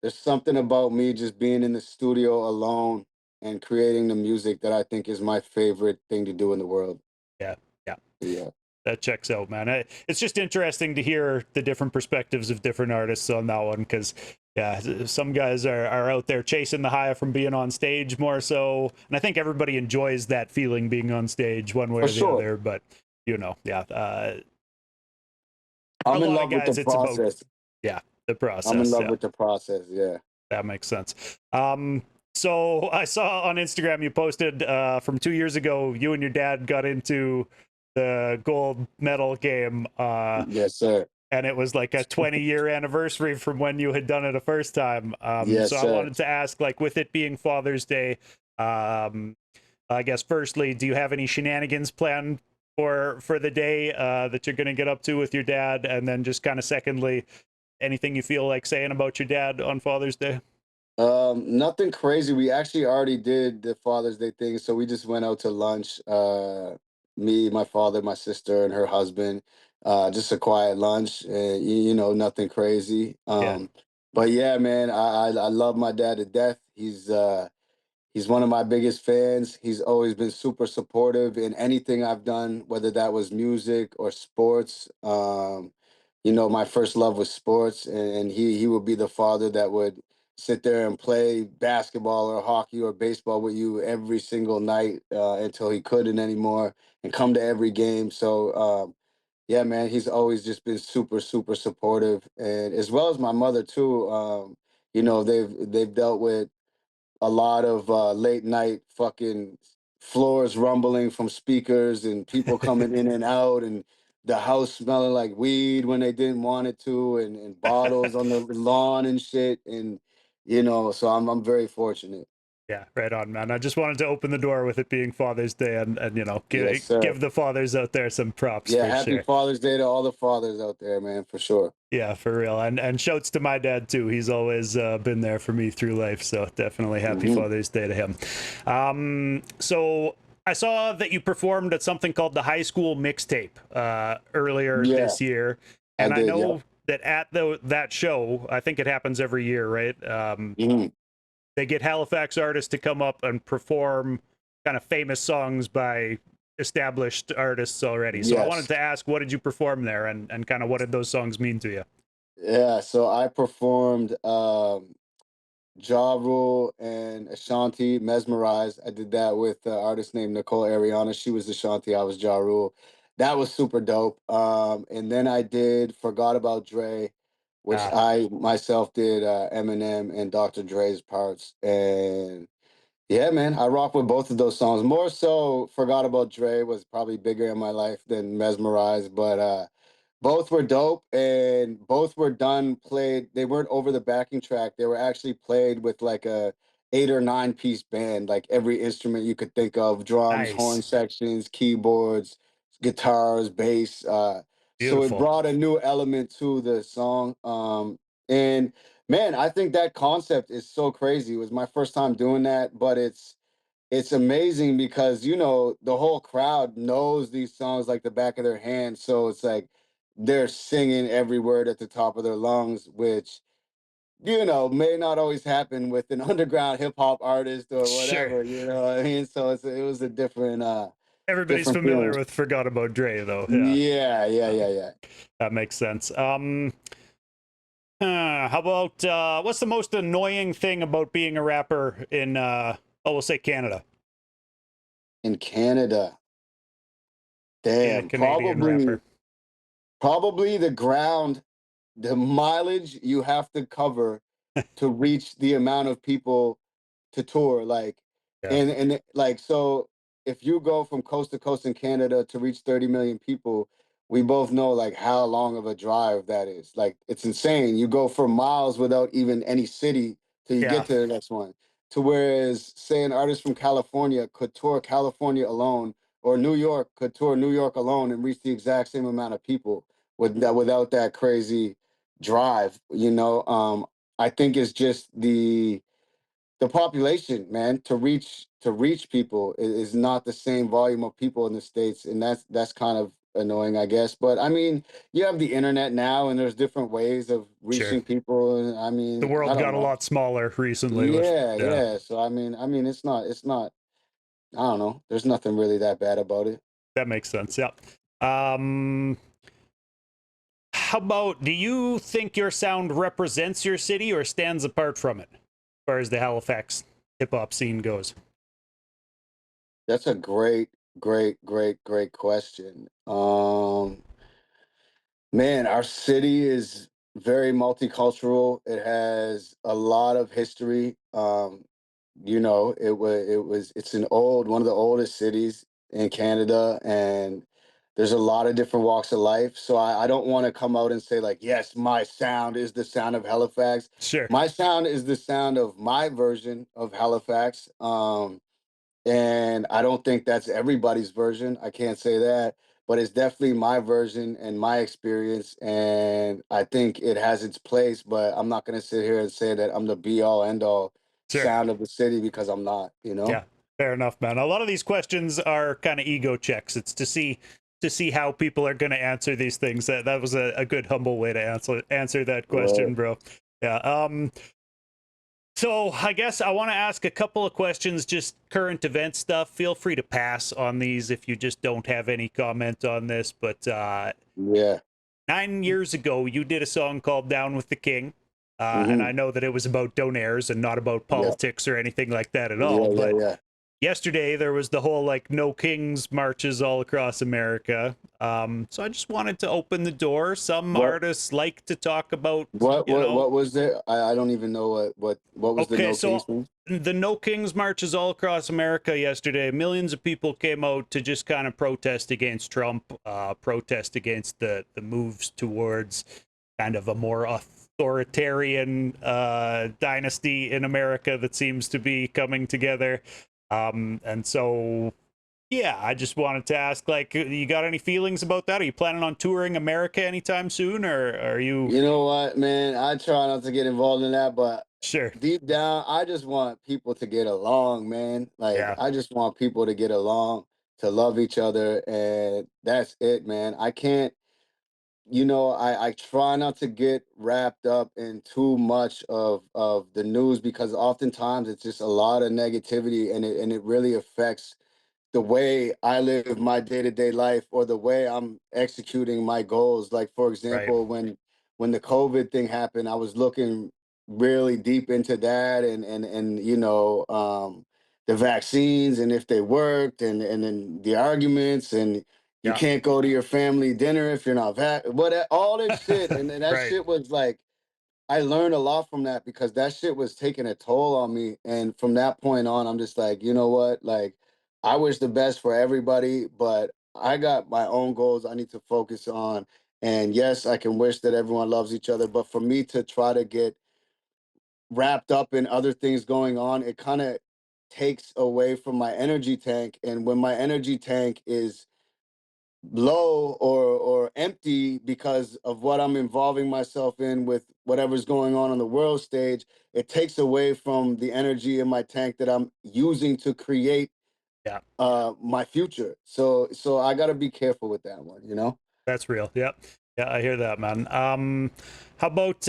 there's something about me just being in the studio alone and creating the music that I think is my favorite thing to do in the world. Yeah, yeah. Yeah. that checks out, man. It's just interesting to hear the different perspectives of different artists on that one, because yeah, some guys are out there chasing the high from being on stage more so, and I think everybody enjoys that feeling being on stage one way For or the sure. other. But yeah, for a I'm in lot of love with the guys, it's about process. yeah the I'm in process. love Yeah, with the process. Yeah. that makes sense. So I saw on Instagram you posted from 2 years ago, you and your dad got into the gold medal game, Yes, sir. and it was like a 20-year anniversary from when you had done it the first time. Yes, So I sir. wanted to ask, like, with it being Father's Day, um, I guess firstly, do you have any shenanigans planned for the day that you're going to get up to with your dad? And then just kind of secondly, anything you feel like saying about your dad on Father's Day? Nothing crazy. We actually already did the Father's Day thing, so we just went out to lunch. Me, my father, my sister, and her husband. Just a quiet lunch, and nothing crazy. Yeah. But yeah, man, I love my dad to death. He's one of my biggest fans. He's always been super supportive in anything I've done, whether that was music or sports. My first love was sports, and he would be the father that would sit there and play basketball or hockey or baseball with you every single night until he couldn't anymore, and come to every game. So yeah, man, he's always just been super, super supportive, and as well as my mother too. They've dealt with a lot of late night fucking floors rumbling from speakers and people coming in and out, and the house smelling like weed when they didn't want it to, and bottles on the lawn and shit. And so I'm very fortunate. Yeah, right on, man. I just wanted to open the door with it being Father's Day, and Yes, give sir. give the fathers out there some props Yeah, for happy sure. Father's Day to all the fathers out there, man, for sure. Yeah, for real. And shouts to my dad too. He's always been there for me through life. So definitely happy Hmm. Father's Day to him. So I saw that you performed at something called the High School Mixtape earlier Yeah, this year, I and I did. Yep. know that at that show, I think it happens every year, right? Hmm. They get Halifax artists to come up and perform kind of famous songs by established artists already. So I wanted Yes. to ask, what did you perform there, and kind of what did those songs mean to you? Yeah. So I performed Ja Rule and Ashanti, Mesmerized. I did that with an artist named Nicole Ariana. She was Ashanti, I was Ja Rule. That was super dope. And then I did Forgot About Dre, which Ah, I myself did Eminem and Dr. Dre's parts. And yeah, man, I rock with both of those songs. More so, Forgot About Dre was probably bigger in my life than Mesmerized, but both were dope, and both were done played. They weren't over the backing track. They were actually played with like a 8 or 9 piece band, like every instrument you could think of: drums, horn nice, sections, keyboards, guitars, bass. So it beautiful. brought a new element to the song. And man, I think that concept is so crazy. It was my first time doing that, but it's amazing because the whole crowd knows these songs like the back of their hand. So it's like they're singing every word at the top of their lungs, which may not always happen with an underground hip hop artist or Sure. whatever. What I mean? So it was a Everybody's different feeling. familiar with Forgot About Dre, though. Yeah, Yeah, yeah, um, yeah, yeah. that makes sense. How about what's the most annoying thing about being a rapper in, we'll say Canada, In Canada, being a damn, Canadian rapper? probably the ground, the mileage you have to cover to reach the amount of people to tour. Like, Yeah, and like, so if you go from coast to coast in Canada to reach 30 million people, we both know like how long of a drive that is. Like, it's insane. You go for miles without even any city till you yeah, get to the next one. To whereas, say, an artist from California could tour California alone, or New York could tour New York alone and reach the exact same amount of people without that crazy drive. I think it's just the population, man, to reach people is not the same volume of people in the States, and that's kind of annoying, I guess. But I mean, you have the internet now, and there's different ways of sure. reaching people. And I The mean, I world don't got a know. lot smaller recently with, Yeah, yeah, yeah. So I mean, it's not. I don't know. There's nothing really that bad about it. that makes sense. Yeah. Um, how about, do you think your sound represents your city or stands apart from it, as far as the Halifax hip hop scene goes? That's a great question. Man, our city is very multicultural. It has a lot of history. It's an one of the oldest cities in Canada, and there's a lot of different walks of life. So I don't want to come out and say like, yes, my sound is the sound of Halifax. Sure, My sound is the sound of my version of Halifax. And I don't think that's everybody's version. I can't say that, but it's definitely my version and my experience. And I think it has its place, but I'm not going to sit here and say that I'm the be all end all sure. sound of the city because I'm not, you know? Yeah, fair enough, man. A lot of these questions are kind of ego checks. It's to see how people are going to answer these things. That was a good humble way to answer that Right. question, bro. Yeah. So I guess I want to ask a couple of questions, just current event stuff. Feel free to pass on these if you just don't have any comment on this. But Yeah. 9 years ago, you did a song called "Down with the King," and I Hmm. know that it was about donaires and not about Yeah. politics or anything like that at all. Yeah. Yeah. But Yeah. yesterday there was the whole like no kings marches all across America. So I just wanted to open the door. Some What, artists like to talk about, what was there? I don't even know what was the okay, No so Kings thing? the no kings marches all across America yesterday. Millions of people came out to just kind of protest against Trump, protest against the moves towards kind of a more authoritarian dynasty in America that seems to be coming together. And so, yeah, I just wanted to ask, like, you got any feelings about that? Are you planning on touring America anytime soon, or are you? You know what, man? I try not to get involved in that, but Sure. deep down, I just want people to get along, man. Like, Yeah. I just want people to get along, to love each other, and that's it, man. I can't, I try not to get wrapped up in too much of the news because oftentimes it's just a lot of negativity and it really affects the way I live my day-to-day life or the way I'm executing my goals. Like for Right. example, when the COVID thing happened, I was looking really deep into that and the vaccines and if they worked and then the arguments and you Yeah. can't go to your family dinner if you're not all this shit and that Right. shit was like I learned a lot from that because that shit was taking a toll on me. And from that point on, I'm just like, you know what? Like, I wish the best for everybody, but I got my own goals I need to focus on. And yes, I can wish that everyone loves each other, but for me to try to get wrapped up in other things going on, it kind of takes away from my energy tank. And when my energy tank is low or empty because of what I'm involving myself in with whatever's going on the world stage, it takes away from the energy in my tank that I'm using to create Yeah. my future. So I got to be careful with that one, you know? That's real. Yep. Yeah, I hear that, man. How about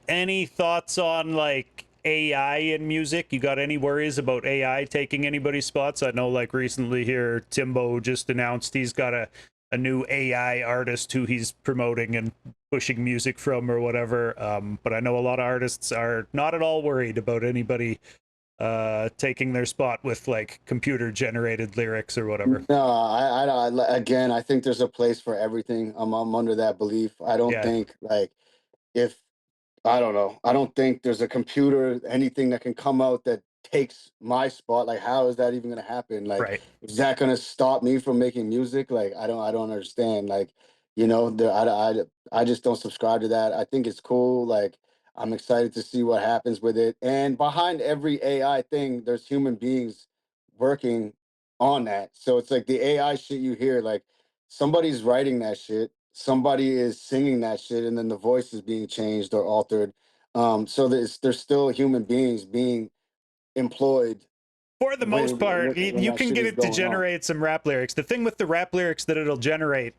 any thoughts on like AI in music? You got any worries about AI taking anybody's spots? I know like recently here Timbo just announced he's got a new AI artist who he's promoting and pushing music from or whatever. But I know a lot of artists are not at all worried about anybody taking their spot with like computer generated lyrics or whatever. No, again, I think there's a place for everything. I'm under that belief. I don't Yeah, think like if I don't know. I don't think there's a computer, anything that can come out that takes my spot. Like, how is that even gonna happen? Like, right. is that gonna stop me from making music? Like, I don't understand. Like, I just don't subscribe to that. I think it's cool. Like, I'm excited to see what happens with it. And behind every AI thing, there's human beings working on that. So it's like the AI shit you hear, like somebody's writing that shit, somebody is singing that shit, and then the voice is being changed or altered. So there's still human beings being employed For the most part, when you that can shit get is it to going on. generate some rap lyrics. The thing with the rap lyrics that it'll generate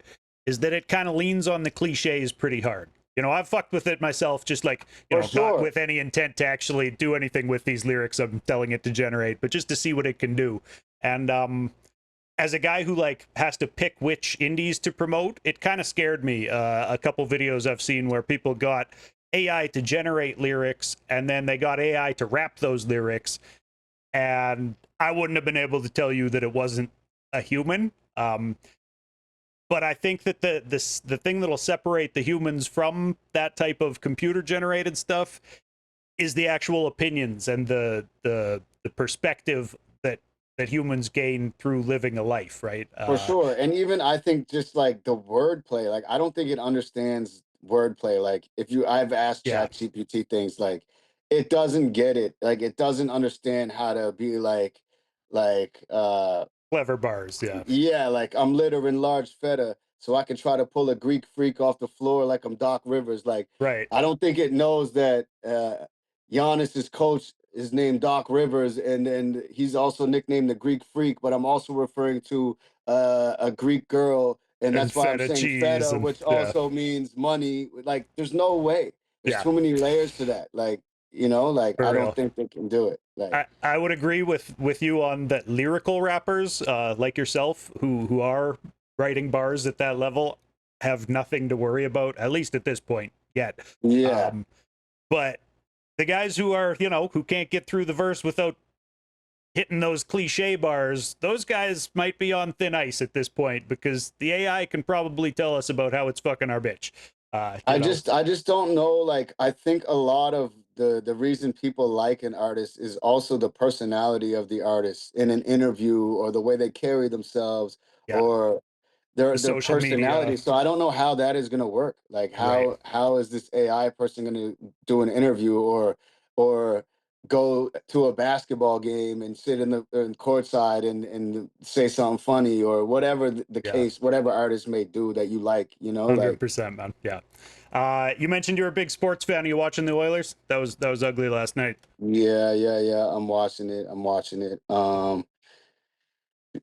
is that it kind of leans on the cliches pretty hard. You know, I've fucked with it myself, just like, For not sure. with any intent to actually do anything with these lyrics I'm telling it to generate, but just to see what it can do. And as a guy who like has to pick which indies to promote, it kind of scared me. A couple videos I've seen where people got AI to generate lyrics and then they got AI to rap those lyrics, and I wouldn't have been able to tell you that it wasn't a human. But I think that the thing that'll separate the humans from that type of computer generated stuff is the actual opinions and the perspective that humans gain through living a life, right? For sure. And even I think just like the wordplay, like I don't think it understands wordplay. Like if you I've asked Yeah, ChatGPT things like it doesn't get it. Like it doesn't understand how to be like clever bars. Yeah, yeah, like I'm littering large feta, so I can try to pull a Greek freak off the floor like I'm Doc Rivers. Like, right. I don't think it knows that Giannis's coach is named Doc Rivers, and he's also nicknamed the Greek Freak. But I'm also referring to a Greek girl, and And that's why I'm feta saying cheese feta, and which yeah, also means money. Like, there's no way. There's yeah, too many layers to that. Like, you know, like for I don't real. think they can do it. Like, I would agree with you on that. Lyrical rappers like yourself who are writing bars at that level have nothing to worry about, at least at this point yet. yeah. Um, but the guys who are, who can't get through the verse without hitting those cliche bars, those guys might be on thin ice at this point because the AI can probably tell us about how it's fucking our bitch. I just don't know. Like, I think a lot of the reason people like an artist is also the personality of the artist in an interview or the way they carry themselves Yeah, or the their social personality. media, So I don't know how that is gonna work. Like right? how is this AI person gonna do an interview or go to a basketball game and sit in courtside and say something funny or whatever the Yeah, case, whatever artist may do that you like, you know, like 100%, man. Yeah. You mentioned you're a big sports fan. Are you watching the Oilers? That was ugly last night. yeah, yeah, yeah. I'm watching it. I'm watching it.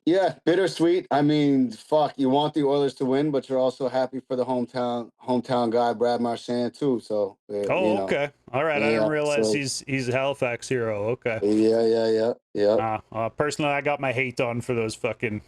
Yeah, bittersweet. I mean, fuck, you want the Oilers to win, but you're also happy for the hometown guy, Brad Marchand, too. So, Oh, okay. All right. I didn't yeah. realize So, he's a Halifax hero. Okay. yeah, yeah, yeah, yeah. Personally, I got my hate on for those fucking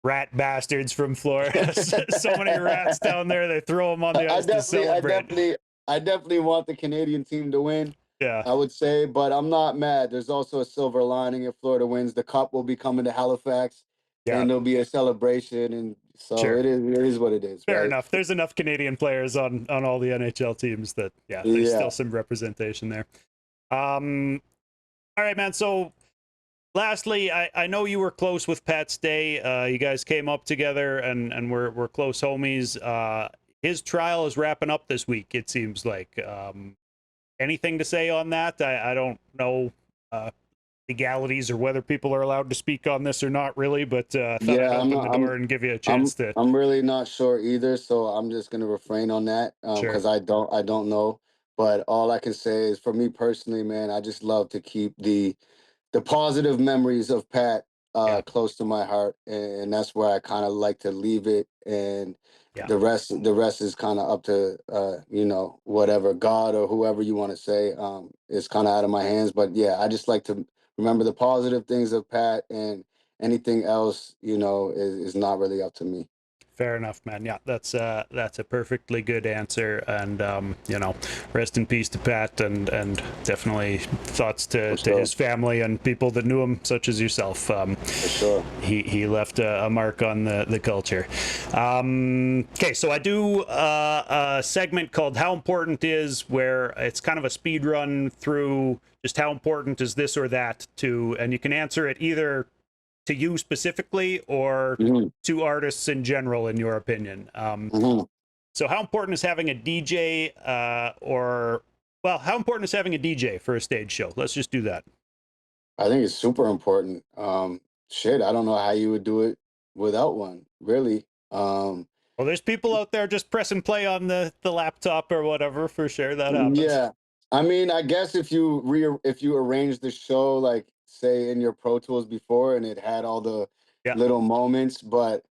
rat bastards from Florida. So many rats down there. They throw them on I the I ice to definitely, I celebrate. definitely, I definitely want the Canadian team to win. Yeah. I would say, but I'm not mad. There's also a silver lining if Florida wins. The cup will be coming to Halifax, Yeah. and there'll be a celebration, and so Sure. it is what it is, Fair right? enough. There's enough Canadian players on all the NHL teams that yeah, there's still Yeah. some representation there. All right, man. So lastly, I know you were close with Pat Stay. You guys came up together and we're close homies. His trial is wrapping up this week, it seems like. Anything to say on that? I don't know legalities or whether people are allowed to speak on this or not really, but thought I'd Yeah, I'm open the not, I'm door and give you a I'm chance to I'm really not sure either, so I'm just gonna refrain on that sure. because I don't know. But all I can say is for me personally, man, I just love to keep the positive memories of Pat Yeah, close to my heart, and that's where I kind of like to leave it. And yeah. the rest is kind of up to whatever God or whoever you want to say. It's kind of out of my hands, but yeah, I just like to remember the positive things of Pat, and anything else, is not really up to me. Fair enough, man. Yeah, that's a perfectly good answer, and rest in peace to Pat, and definitely thoughts For to sure, his family and people that knew him, such as yourself. for sure. He left a mark on the culture. Okay, so I do a segment called "How Important Is," where it's kind of a speed run through just how important is this or that to, and you can answer it either to you specifically or Hmm. to artists in general, in your opinion. Hmm. So, how important is having a DJ, well, how important is having a DJ for a stage show? Let's just do that. I think it's super important. Shit, I don't know how you would do it without one, really. Well, there's people out there just pressing play on the laptop or whatever. For sure, that happens. Yeah. I mean, I guess if you arrange the show like say in your Pro Tools before and it had all the Yeah, little moments, but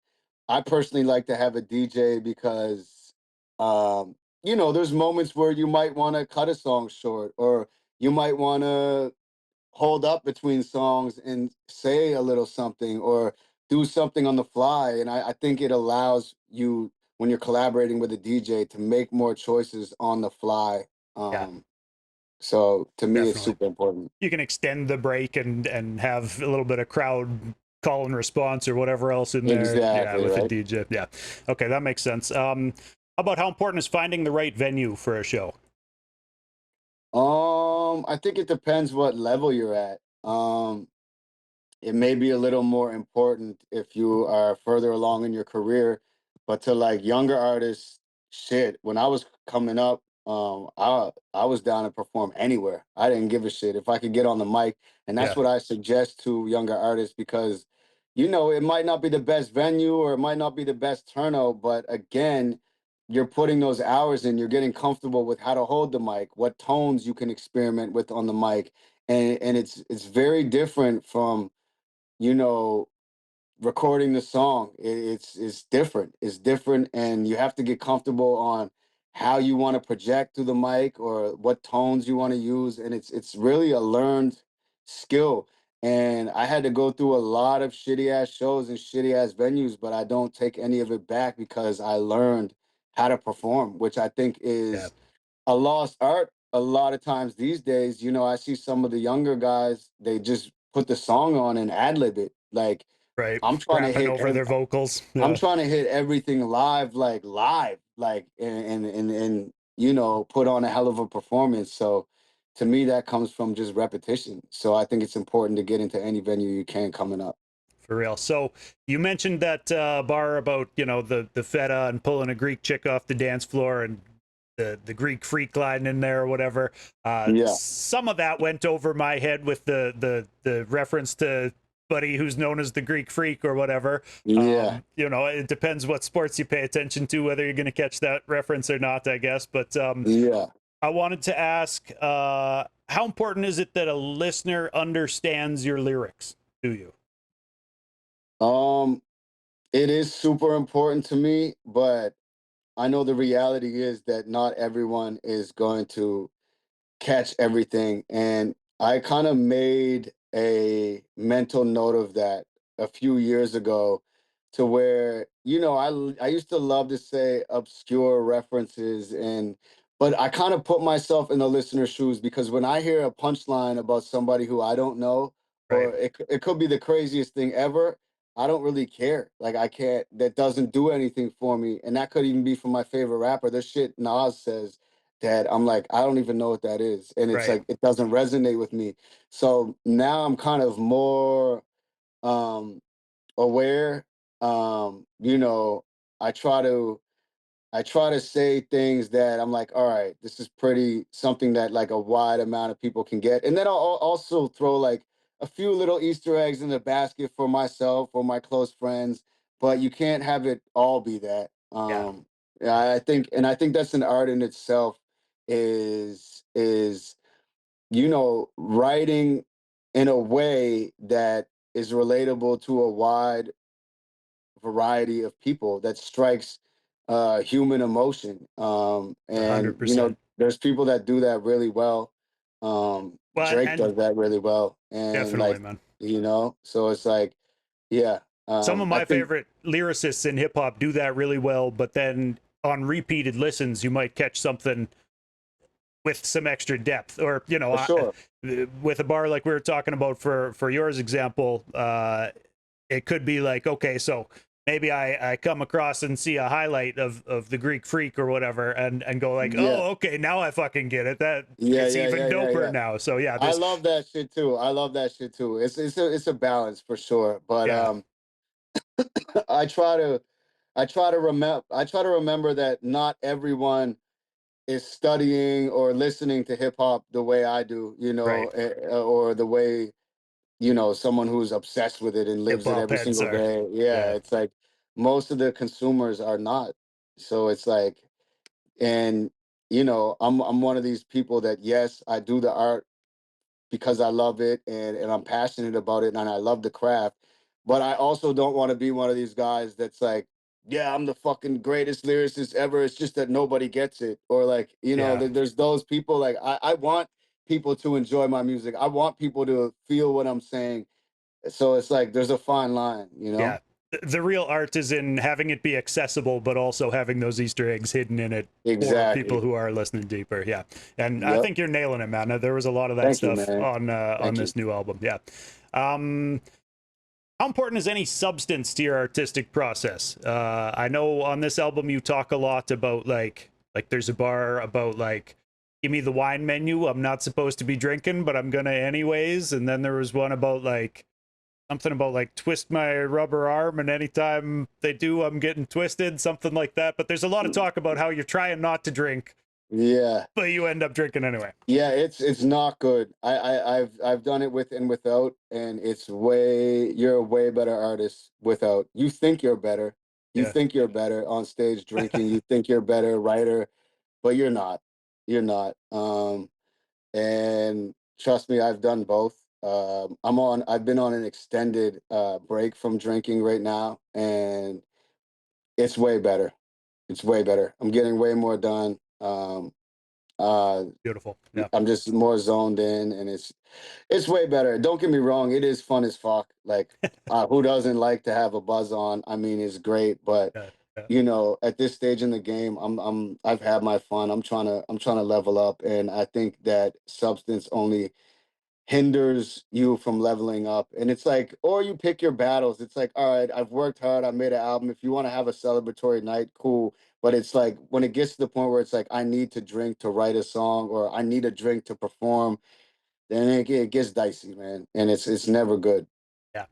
I personally like to have a DJ because there's moments where you might want to cut a song short or you might want to hold up between songs and say a little something or do something on the fly. And I think it allows you, when you're collaborating with a DJ, to make more choices on the fly. Yeah, So to me, it's definitely. super important. You can extend the break and have a little bit of crowd call and response or whatever else in there. Yeah, Exactly, with a right. DJ. Yeah. Okay, that makes sense. How about how important is finding the right venue for a show? I think it depends what level you're at. It may be a little more important if you are further along in your career, but to like younger artists, shit, when I was coming up, I was down to perform anywhere. I didn't give a shit if I could get on the mic. And that's Yeah, what I suggest to younger artists, because it might not be the best venue or it might not be the best turnout, but again, you're putting those hours in, you're getting comfortable with how to hold the mic, what tones you can experiment with on the mic. And it's very different from, you know, recording the song. It's different. It's different, and you have to get comfortable on how you want to project through the mic or what tones you want to use, and it's really a learned skill. And I had to go through a lot of shitty ass shows and shitty ass venues, but I don't take any of it back because I learned how to perform, which I think yeah, is a lost art a lot of times these days. I see some of the younger guys, they just put the song on and ad lib it. Like right. I'm trying to Rapping hit over every, their vocals. I'm Yeah, trying to hit everything live, like and put on a hell of a performance. So to me, that comes from just repetition. So I think it's important to get into any venue you can coming up. for real. So you mentioned that bar about the feta and pulling a Greek chick off the dance floor and the Greek freak line in there or whatever. Yeah, Some of that went over my head with the reference to Buddy, who's known as the Greek freak or whatever. yeah, It depends what sports you pay attention to, whether you're going to catch that reference or not, I guess. But yeah. I wanted to ask, how important is it that a listener understands your lyrics to you? Um, it is super important to me, but I know the reality is that not everyone is going to catch everything. And I kind of made a mental note of that a few years ago, to where, I used to love to say obscure references, but I kind of put myself in the listener's shoes, because when I hear a punchline about somebody who I don't know, Right, or it could be the craziest thing ever, I don't really care. Like, I can't, that doesn't do anything for me. And that could even be from my favorite rapper. There's shit Nas says that I'm like, I don't even know what that is. And it's right, like, it doesn't resonate with me. So now I'm kind of more um aware. You know, I try to I try to say things that I'm like, all right, this is pretty something that like a wide amount of people can get. And then I'll also throw like a few little Easter eggs in the basket for myself or my close friends, but you can't have it all be that. yeah, Yeah, I think that's an art in itself, is writing in a way that is relatable to a wide variety of people, that strikes human emotion. a And hundred percent. there's people that do that really well. Well, Drake and does that really well. And definitely, like, man. so it's like, yeah. Some of I my think favorite lyricists in hip hop do that really well, but then on repeated listens, you might catch something with some extra depth, or for sure. with a bar like we were talking about for yours example, it could be like, okay, so maybe I come across and see a highlight of the Greek freak or whatever, and go like, Yeah. oh, okay, now I fucking get it. That Yeah, it's yeah, even yeah, yeah, doper yeah. now. So yeah, I there's love that shit too. I love that shit too. It's a balance for sure. But yeah, I try to I try to remember that not everyone is studying or listening to hip hop the way I do, right. or the way, someone who's obsessed with it and Hip lives it hop every heads single are, day. Yeah, yeah, it's like most of the consumers are not. So it's like, and I'm one of these people that, yes, I do the art because I love it, and I'm passionate about it and I love the craft. But I also don't want to be one of these guys that's like, yeah, I'm the fucking greatest lyricist ever. It's just that nobody gets it. Or like, yeah, there's those people. Like, I want people to enjoy my music. I want people to feel what I'm saying. So it's like there's a fine line, you Yeah. know? The real art is in having it be accessible, but also having those Easter eggs hidden in it for people Exactly. who are listening deeper. Yeah, and I Yep. think you're nailing it, man. There was a lot of that Thank you, stuff man. on Thank you. this new album. Yeah. Um, how important is any substance to your artistic process? I know on this album you talk a lot about like there's a bar about like give me the wine menu. I'm not supposed to be drinking, but I'm gonna anyways. And then there was one about like something about like twist my rubber arm, and anytime they do, I'm getting twisted, something like that. But there's a lot of talk about how you're trying not to drink, Yeah. but you end up drinking anyway. Yeah, it's not good. I've done it with and without, and it's way you're a way better artist without. You think you're better. You Yeah, think you're better on stage drinking. You think you're better writer, but you're not. You're not. And trust me, I've done both. I've been on an extended break from drinking right now, and it's way better. It's way better. I'm getting way more done. Uh, beautiful. Yeah, I'm just more zoned in, and it's way better. Don't get me wrong, it is fun as fuck. Like, who doesn't like to have a buzz on? I mean, it's great, but yeah, yeah, at this stage in the game, I've had my fun. I'm trying to level up, and I think that substance only hinders you from leveling up. And it's like, or you pick your battles. It's like, all right, I've worked hard, I made an album. If you want to have a celebratory night, cool. But it's like when it gets to the point where it's like I need to drink to write a song, or I need a drink to perform, then it gets dicey, man. And it's never good. yeah.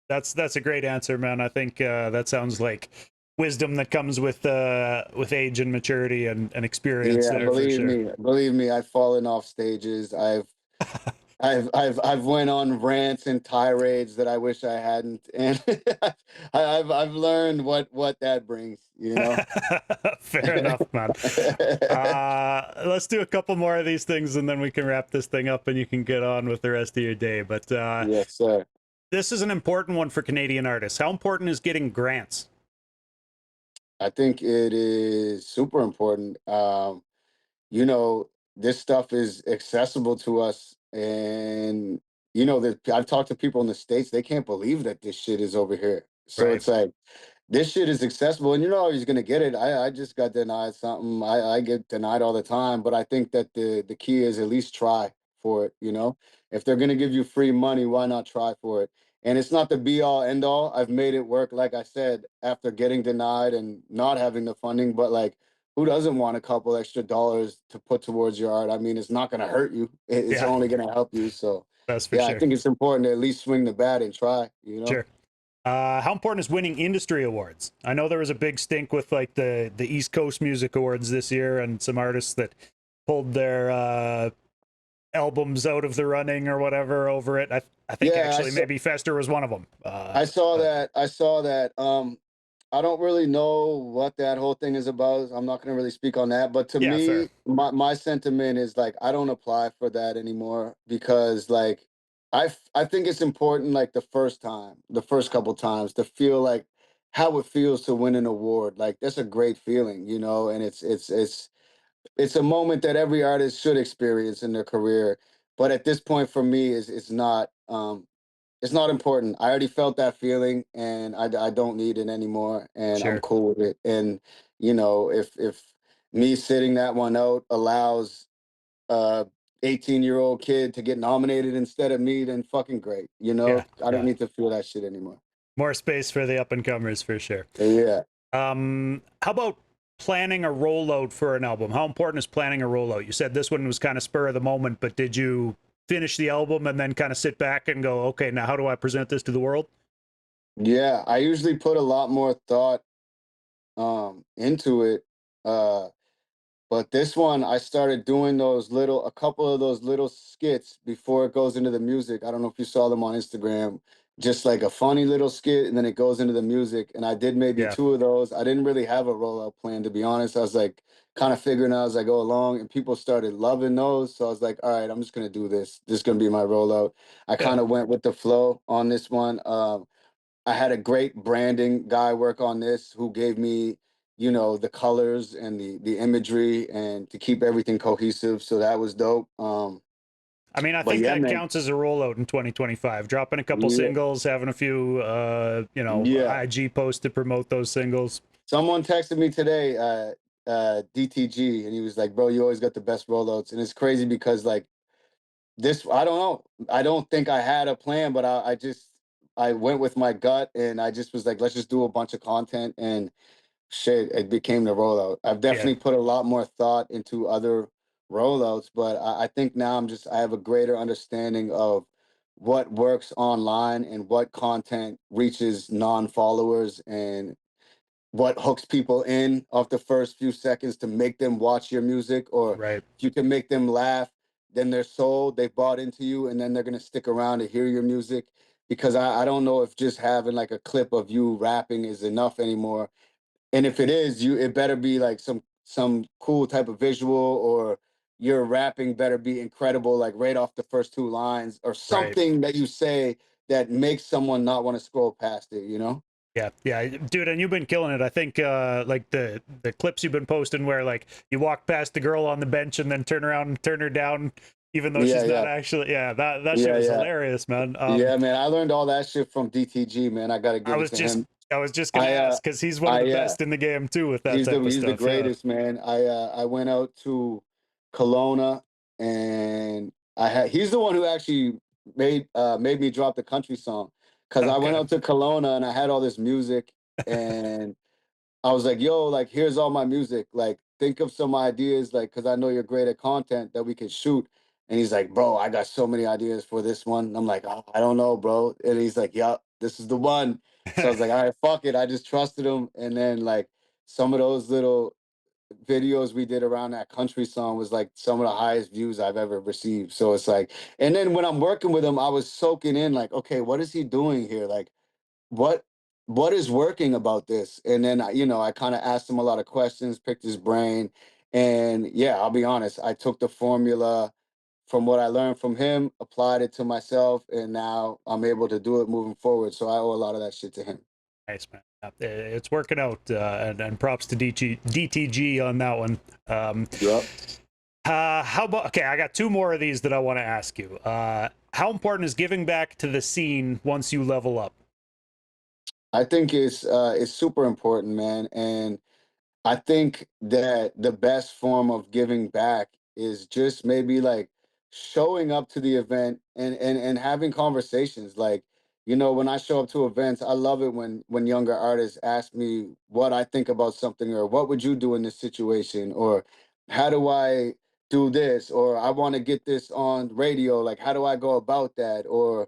That's a great answer, man. I think that sounds like wisdom that comes with age and maturity and experience Yeah, there for sure. believe me, I've fallen off stages. I've went on rants and tirades that I wish I hadn't, and I've learned what that brings, you know. Fair enough, man. Let's do a couple more of these things and then we can wrap this thing up and you can get on with the rest of your day. But Yes, sir. this is an important one for Canadian artists. How important is getting grants? I think it is super important. You know, this stuff is accessible to us, and that I've talked to people in the States, they can't believe that this shit is over here. So Right. it's like this shit is accessible, and he's gonna get it. I just got denied something. I get denied all the time, but I think that the key is at least try for it. If they're gonna give you free money, why not try for it? And it's not the be all end all. I've made it work, like I said, after getting denied and not having the funding. But like, who doesn't want a couple extra dollars to put towards your art? I mean, it's not gonna hurt you. It's Yeah, only gonna help you. So that's for yeah, I sure. think it's important to at least swing the bat and try. Sure. How important is winning industry awards? I know there was a big stink with like the East Coast Music Awards this year, and some artists that pulled their albums out of the running or whatever over it. I think Yeah, actually maybe Fester was one of them. I saw But that. I saw that. I don't really know what that whole thing is about. I'm not going to really speak on that. But to yeah, fair. me, my sentiment is like I don't apply for that anymore because like I think it's important like the first couple times to feel like how it feels to win an award. Like that's a great feeling, and it's a moment that every artist should experience in their career. But at this point for me is it's not important. I already felt that feeling, and I don't need it anymore, and I'm Sure. cool with it. And if me sitting that one out allows a 18-year-old kid to get nominated instead of me, then fucking great. Yeah, I don't yeah. need to feel that shit anymore. More space for the up and comers for sure. Yeah. How about planning a rollout for an album? How important is planning a rollout? You said this one was kind of spur of the moment, but did you finish the album and then kind of sit back and go, okay, now how do I present this to the world? Yeah, I usually put a lot more thought into it. Uh But this one, I started doing a couple of those little skits before it goes into the music. I don't know if you saw them on Instagram, just like a funny little skit, and then it goes into the music. And I did maybe Yeah, two of those. I didn't really have a rollout plan, to be honest. I was like kind of figuring out as I go along, and people started loving those. So I was like, all right, I'm just gonna do this. This is gonna be my rollout. I yeah, kind of went with the flow on this one. I had a great branding guy work on this who gave me, the colors and the imagery and to keep everything cohesive. So that was dope. I mean, I But think yeah, that man. counts as a rollout in 2025. Dropping a couple Yeah, singles, having a few, yeah. IG posts to promote those singles. Someone texted me today, DTG, and he was like, "Bro, you always got the best rollouts." And it's crazy because like this, I don't know. I don't think I had a plan, but I just I went with my gut, and I just was like, let's just do a bunch of content, and shit, it became the rollout. I've Yeah, definitely put a lot more thought into other rollouts, but I think now I have a greater understanding of what works online and what content reaches non-followers and what hooks people in off the first few seconds to make them watch your music, or right, if you can make them laugh, then they're sold, they bought into you, and then they're gonna stick around to hear your music. Because I don't know if just having like a clip of you rapping is enough anymore. And if it is, it better be like some cool type of visual, or your rapping better be incredible, like right off the first two lines, or right. something that you say that makes someone not want to scroll past it, you know? Yeah, yeah, dude, and you've been killing it. I think like the clips you've been posting where like you walk past the girl on the bench and then turn around and turn her down, even though Yeah, she's not yeah. actually. Yeah, that shit Yeah, was yeah. hilarious, man. Yeah, man. I learned all that shit from DTG, man. I gotta I give it was to just him. I was just gonna I ask because he's one of the I best in the game too with that type of he's the stuff. Yeah. greatest, man. I went out to Kelowna, and he's the one who actually made me drop the country song, because I went Okay. out to Kelowna and I had all this music, and I was like, yo, like, here's all my music. Like, think of some ideas, like, because I know you're great at content that we can shoot. And he's like, bro, I got so many ideas for this one. And I'm like, oh, I don't know, bro. And he's like, yeah, this is the one. So I was like, all right, fuck it. I just trusted him. And then, like, some of those little videos we did around that country song was like some of the highest views I've ever received. So it's like, and then when I'm working with him, I was soaking in, like, okay, what is he doing here? Like, what what is working about this? And then I kind of asked him a lot of questions, picked his brain, and yeah, I'll be honest, I took the formula from what I learned from him, applied it to myself, and now I'm able to do it moving forward. So I owe a lot of that shit to him. Nice, man. It's working out, and props to DTG on that one. Yep. How about okay? I got two more of these that I want to ask you. How important is giving back to the scene once you level up? I think it's super important, man. And I think that the best form of giving back is just maybe like showing up to the event, and having conversations. Like, when I show up to events, I love it when younger artists ask me what I think about something, or what would you do in this situation, or how do I do this, or I want to get this on radio, like how do I go about that, or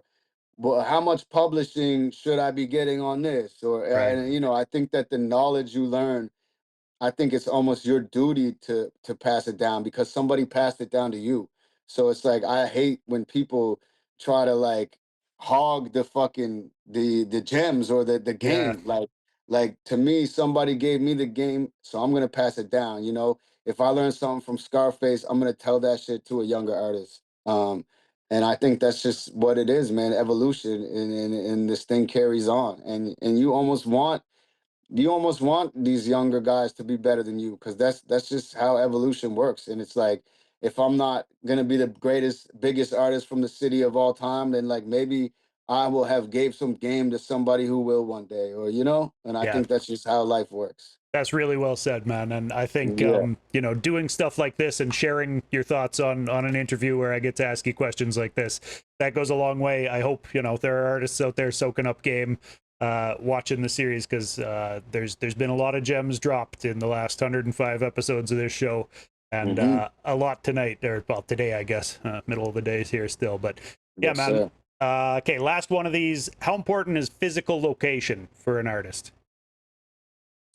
well, how much publishing should I be getting on this, or Right. and I think that the knowledge you learn, I think it's almost your duty to pass it down, because somebody passed it down to you. So it's like, I hate when people try to like hog the gems, or the Yeah. game. Like, to me, somebody gave me the game, so I'm gonna pass it down. If I learn something from Scarface, I'm gonna tell that shit to a younger artist. And I think that's just what it is, man. Evolution, and this thing carries on, and you almost want these younger guys to be better than you, because that's just how evolution works. And it's like, if I'm not gonna be the greatest, biggest artist from the city of all time, then like maybe I will have gave some game to somebody who will one day, or and I Yeah. think that's just how life works. That's really well said, man. And I think Yeah. doing stuff like this and sharing your thoughts on an interview where I get to ask you questions like this, that goes a long way. I hope there are artists out there soaking up game, watching the series, because there's been a lot of gems dropped in the last 105 episodes of this show, and Hmm. a lot tonight, or well, today, I guess, middle of the days here still. But yeah, Yes, man. sir. Okay, last one of these. How important is physical location for an artist?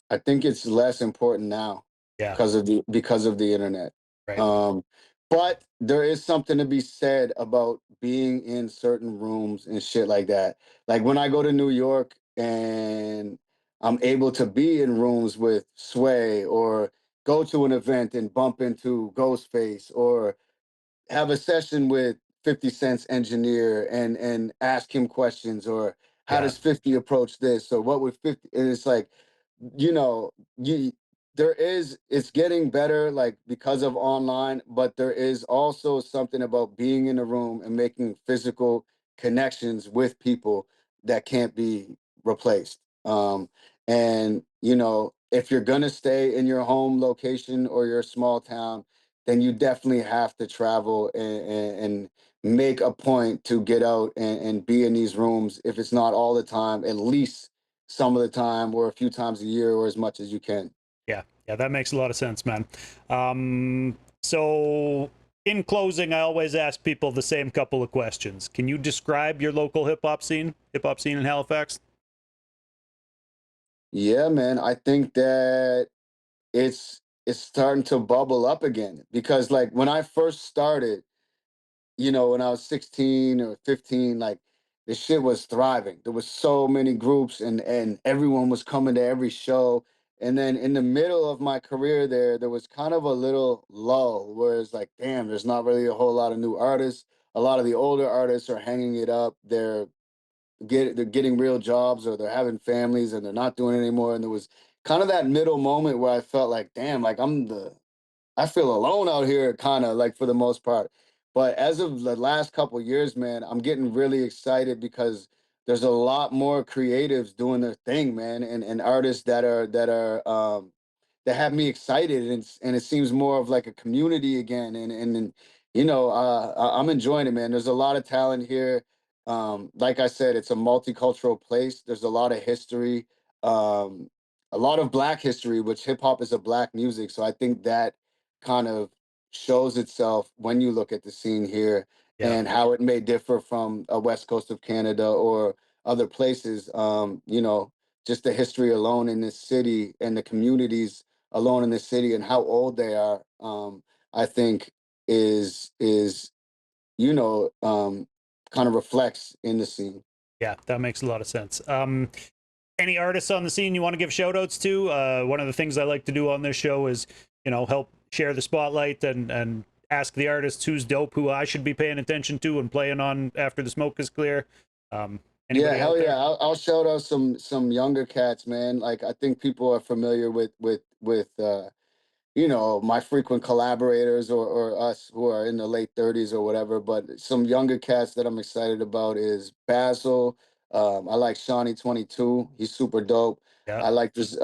I think it's less important now Yeah. because of the internet. Right. Um, but there is something to be said about being in certain rooms and shit like that. Like when I go to New York and I'm able to be in rooms with Sway, or go to an event and bump into Ghostface, or have a session with 50 Cent's engineer, and ask him questions, or how Yeah. does 50 approach this, or what would 50, and it's like, you know, you there is it's getting better, like, because of online, but there is also something about being in a room and making physical connections with people that can't be replaced. And if you're gonna stay in your home location or your small town, then you definitely have to travel and make a point to get out and be in these rooms. If it's not all the time, at least some of the time, or a few times a year, or as much as you can. Yeah, yeah, that makes a lot of sense, man. So in closing, I always ask people the same couple of questions. Can you describe your local hip hop scene in Halifax? Yeah, man. I think that it's starting to bubble up again, because, like, when I first started, when I was 16 or 15, like, the shit was thriving. There was so many groups, and everyone was coming to every show. And then in the middle of my career there was kind of a little lull where it's like, damn, there's not really a whole lot of new artists. A lot of the older artists are hanging it up. They're getting real jobs, or they're having families and they're not doing it anymore. And there was kind of that middle moment where I felt like, damn, like, I feel alone out here, kind of, like, for the most part. But as of the last couple years, man, I'm getting really excited because there's a lot more creatives doing their thing, man, and artists that have me excited, and it seems more of like a community again, and I'm enjoying it, man. There's a lot of talent here. Like I said, it's a multicultural place. There's a lot of history, um, a lot of Black history, which hip hop is a Black music, so I think that kind of shows itself when you look at the scene here Yeah, and how it may differ from a west coast of Canada or other places. Just the history alone in this city and the communities alone in this city and how old they are, I think is you know kind of reflects in the scene. yeah, that makes a lot of sense. Any artists on the scene you want to give shout outs to? One of the things I like to do on this show is, help share the spotlight and ask the artists who's dope, who I should be paying attention to and playing on after the smoke is clear. Um, Yeah, Anybody out hell yeah. there? I'll shout out some younger cats, man. Like, I think people are familiar with my frequent collaborators, or us who are in the late 30s or whatever. But some younger cats that I'm excited about is Basil. I like Shawnee 22. He's super dope. Yeah. I like this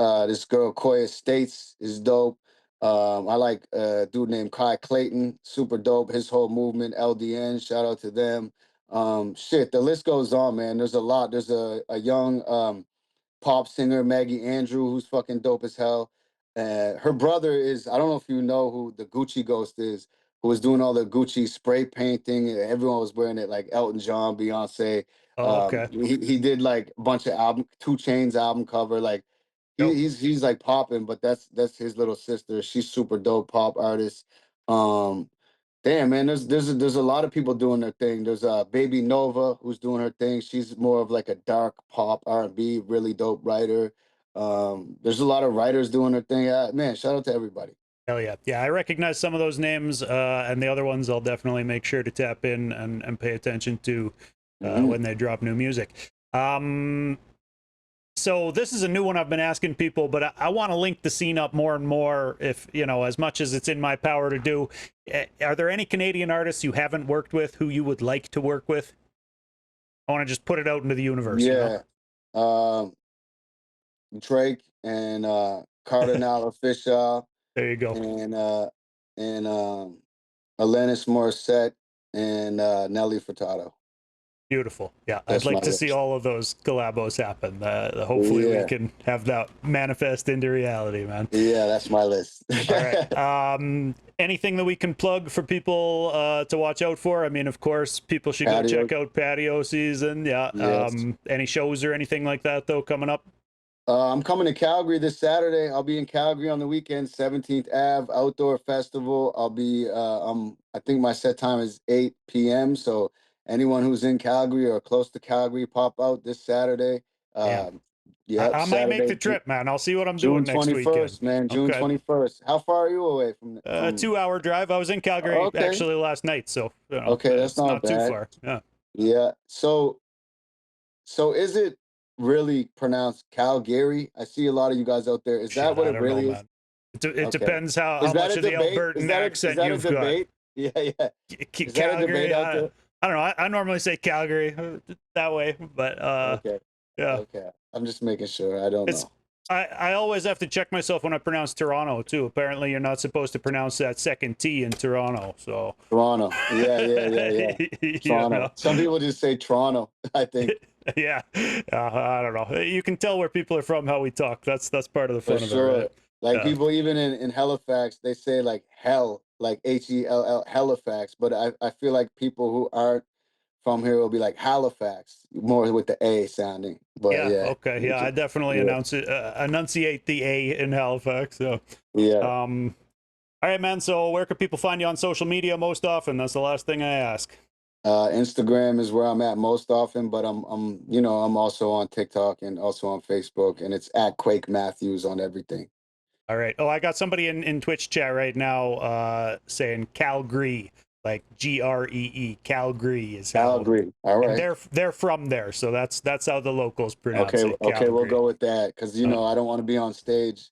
girl Koya States is dope. I like a dude named Kai Clayton, super dope. His whole movement, LDN, shout out to them. Shit, the list goes on, man. There's a lot. There's a young pop singer, Maggie Andrew, who's fucking dope as hell. Her brother is, I don't know if you know who the Gucci Ghost is, who was doing all the Gucci spray painting. Everyone was wearing it, like Elton John, Beyonce. Oh, okay. He did like a bunch of Two Chains album cover. Like, Dope. he's like popping, but that's his little sister. She's super dope pop artist. Um, Damn, man, there's a lot of people doing their thing. There's Baby Nova, who's doing her thing. She's more of like a dark pop R&B, really dope writer. There's a lot of writers doing their thing. Man, shout out to everybody. Hell yeah. Yeah, I recognize some of those names, and the other ones I'll definitely make sure to tap in and pay attention to Hmm. when they drop new music. So this is a new one I've been asking people, but I want to link the scene up more and more, if as much as it's in my power to do. Are there any Canadian artists you haven't worked with who you would like to work with? I want to just put it out into the universe. Yeah. Um, Drake and Cardinal Official There you go. and Alanis Morissette and Nelly Furtado. Beautiful. Yeah, I'd That's my like to see list. all of those collabos happen. Hopefully we Yeah. can have that manifest into reality, man. Yeah, that's my list. All right. Anything that we can plug for people to watch out for? I mean, of course, people should go Patio. check out Patio season. Yeah. Yes. Any shows or anything like that though coming up? I'm coming to Calgary this Saturday. I'll be in Calgary on the weekend, 17th Ave Outdoor Festival. I think my set time is 8 p.m. So anyone who's in Calgary or close to Calgary, pop out this Saturday. Damn. Um, yep, I might make Saturday, the trip, man. I'll see what I'm June doing next weekend. 21st, man. June Okay. 21st. How far are you away A from 2 hour drive. I was in Calgary Okay. actually last night, so Okay, that's it's not not too bad. far. Yeah. Yeah. So is it really pronounced Calgary? I see a lot of you guys out there. Is that Shit, what I it don't know, really is? man. It Okay. depends how Is that much a of the debate? Albertan Is accent that a you've got. debate? Yeah, yeah. Is that a debate Calgary, out there? I don't know. I normally say Calgary that way, but Okay. yeah, Okay. I'm just making sure. I don't it's. know. I always have to check myself when I pronounce Toronto too. Apparently, you're not supposed to pronounce that second T in Toronto. So, Toronto. Yeah, yeah, yeah, yeah. you Toronto. know, Some people just say Toronto, I think, yeah, I don't know. You can tell where people are from how we talk. That's part of the for fun of it, right? sure. Like Yeah, people even in Halifax, they say like hell, like Hell, Halifax. But I feel like people who aren't from here will be like Halifax, more with the A sounding. But yeah, yeah, okay, yeah. I definitely yeah, enunciate the A in Halifax. So, yeah. um, all right, man. So, where can people find you on social media most often? That's the last thing I ask. Instagram is where I'm at most often, but I'm also on TikTok and also on Facebook, and it's at Quake Matthews on everything. All right. Oh, I got somebody in Twitch chat right now saying Calgary, like Gree. Calgary is how, Calgary. All and right. they're from there, so that's how the locals pronounce Okay. it. Okay. We'll Calgary. go with that because I don't want to be on stage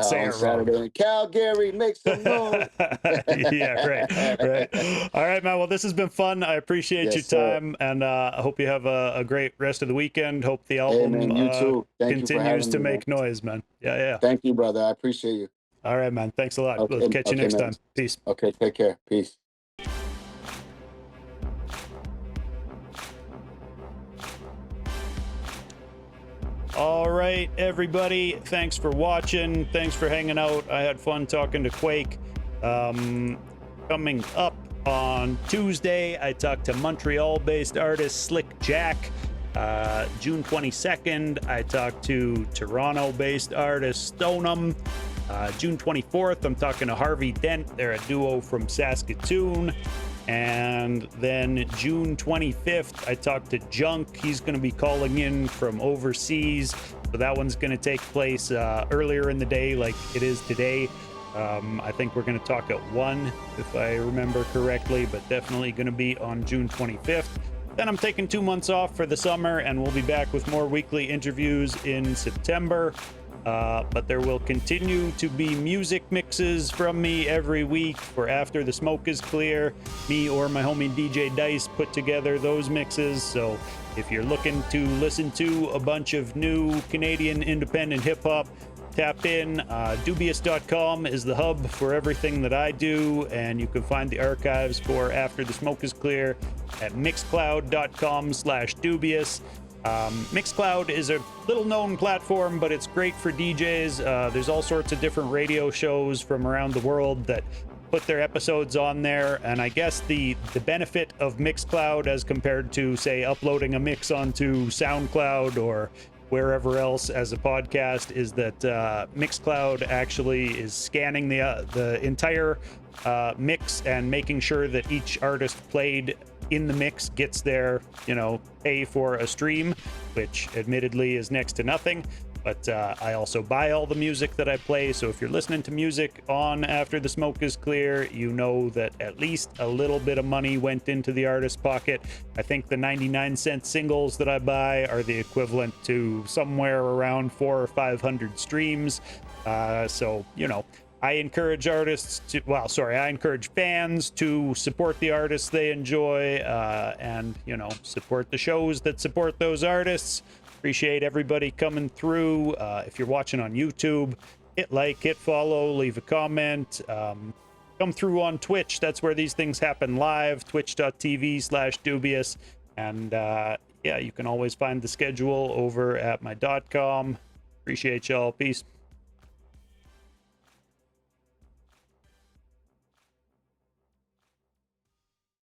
Say it on wrong. Saturday. Calgary, make some noise. Yeah, right, right. All right, man. Well, this has been fun. I appreciate your Yes, sir. time, and I hope you have a great rest of the weekend. Hope the Hey, album man. You too. Thank you for continues having to me, man. make noise, man. Yeah, yeah. Thank you, brother. I appreciate you. All right, man. Thanks a lot. We'll Okay. catch you Okay, next man. time. Peace. Okay. Take care. Peace. All right, everybody. Thanks for watching. Thanks for hanging out. I had fun talking to Quake. Coming up on Tuesday, I talked to Montreal-based artist Slick Jack. June 22nd, I talked to Toronto-based artist Stoneham. June 24th, I'm talking to Harvey Dent. They're a duo from Saskatoon. And then June 25th, I talked to Junk. He's going to be calling in from overseas. So that one's going to take place earlier in the day, like it is today. I think we're going to talk at 1, if I remember correctly, but definitely going to be on June 25th. Then I'm taking 2 months off for the summer, and we'll be back with more weekly interviews in September. But there will continue to be music mixes from me every week for After the Smoke is Clear. Me or my homie DJ Dice put together those mixes. So if you're looking to listen to a bunch of new Canadian independent hip hop, tap in. Doobyis.com is the hub for everything that I do, and you can find the archives for After the Smoke is Clear at mixcloud.com/Doobyis. Mixcloud is a little known platform, but it's great for DJs. There's all sorts of different radio shows from around the world that put their episodes on there, and I guess the benefit of Mixcloud as compared to, say, uploading a mix onto SoundCloud or wherever else as a podcast is that Mixcloud actually is scanning the entire mix and making sure that each artist played in the mix gets their, pay for a stream, which admittedly is next to nothing. But I also buy all the music that I play, so if you're listening to music on After the Smoke is Clear, you know that at least a little bit of money went into the artist's pocket. I think the 99-cent singles that I buy are the equivalent to somewhere around 400 or 500 streams. So, I encourage I encourage fans to support the artists they enjoy and, support the shows that support those artists. Appreciate everybody coming through. If you're watching on YouTube, hit like, hit follow, leave a comment. Come through on Twitch. That's where these things happen live, twitch.tv/Doobyis. And you can always find the schedule over at my .com. Appreciate y'all. Peace.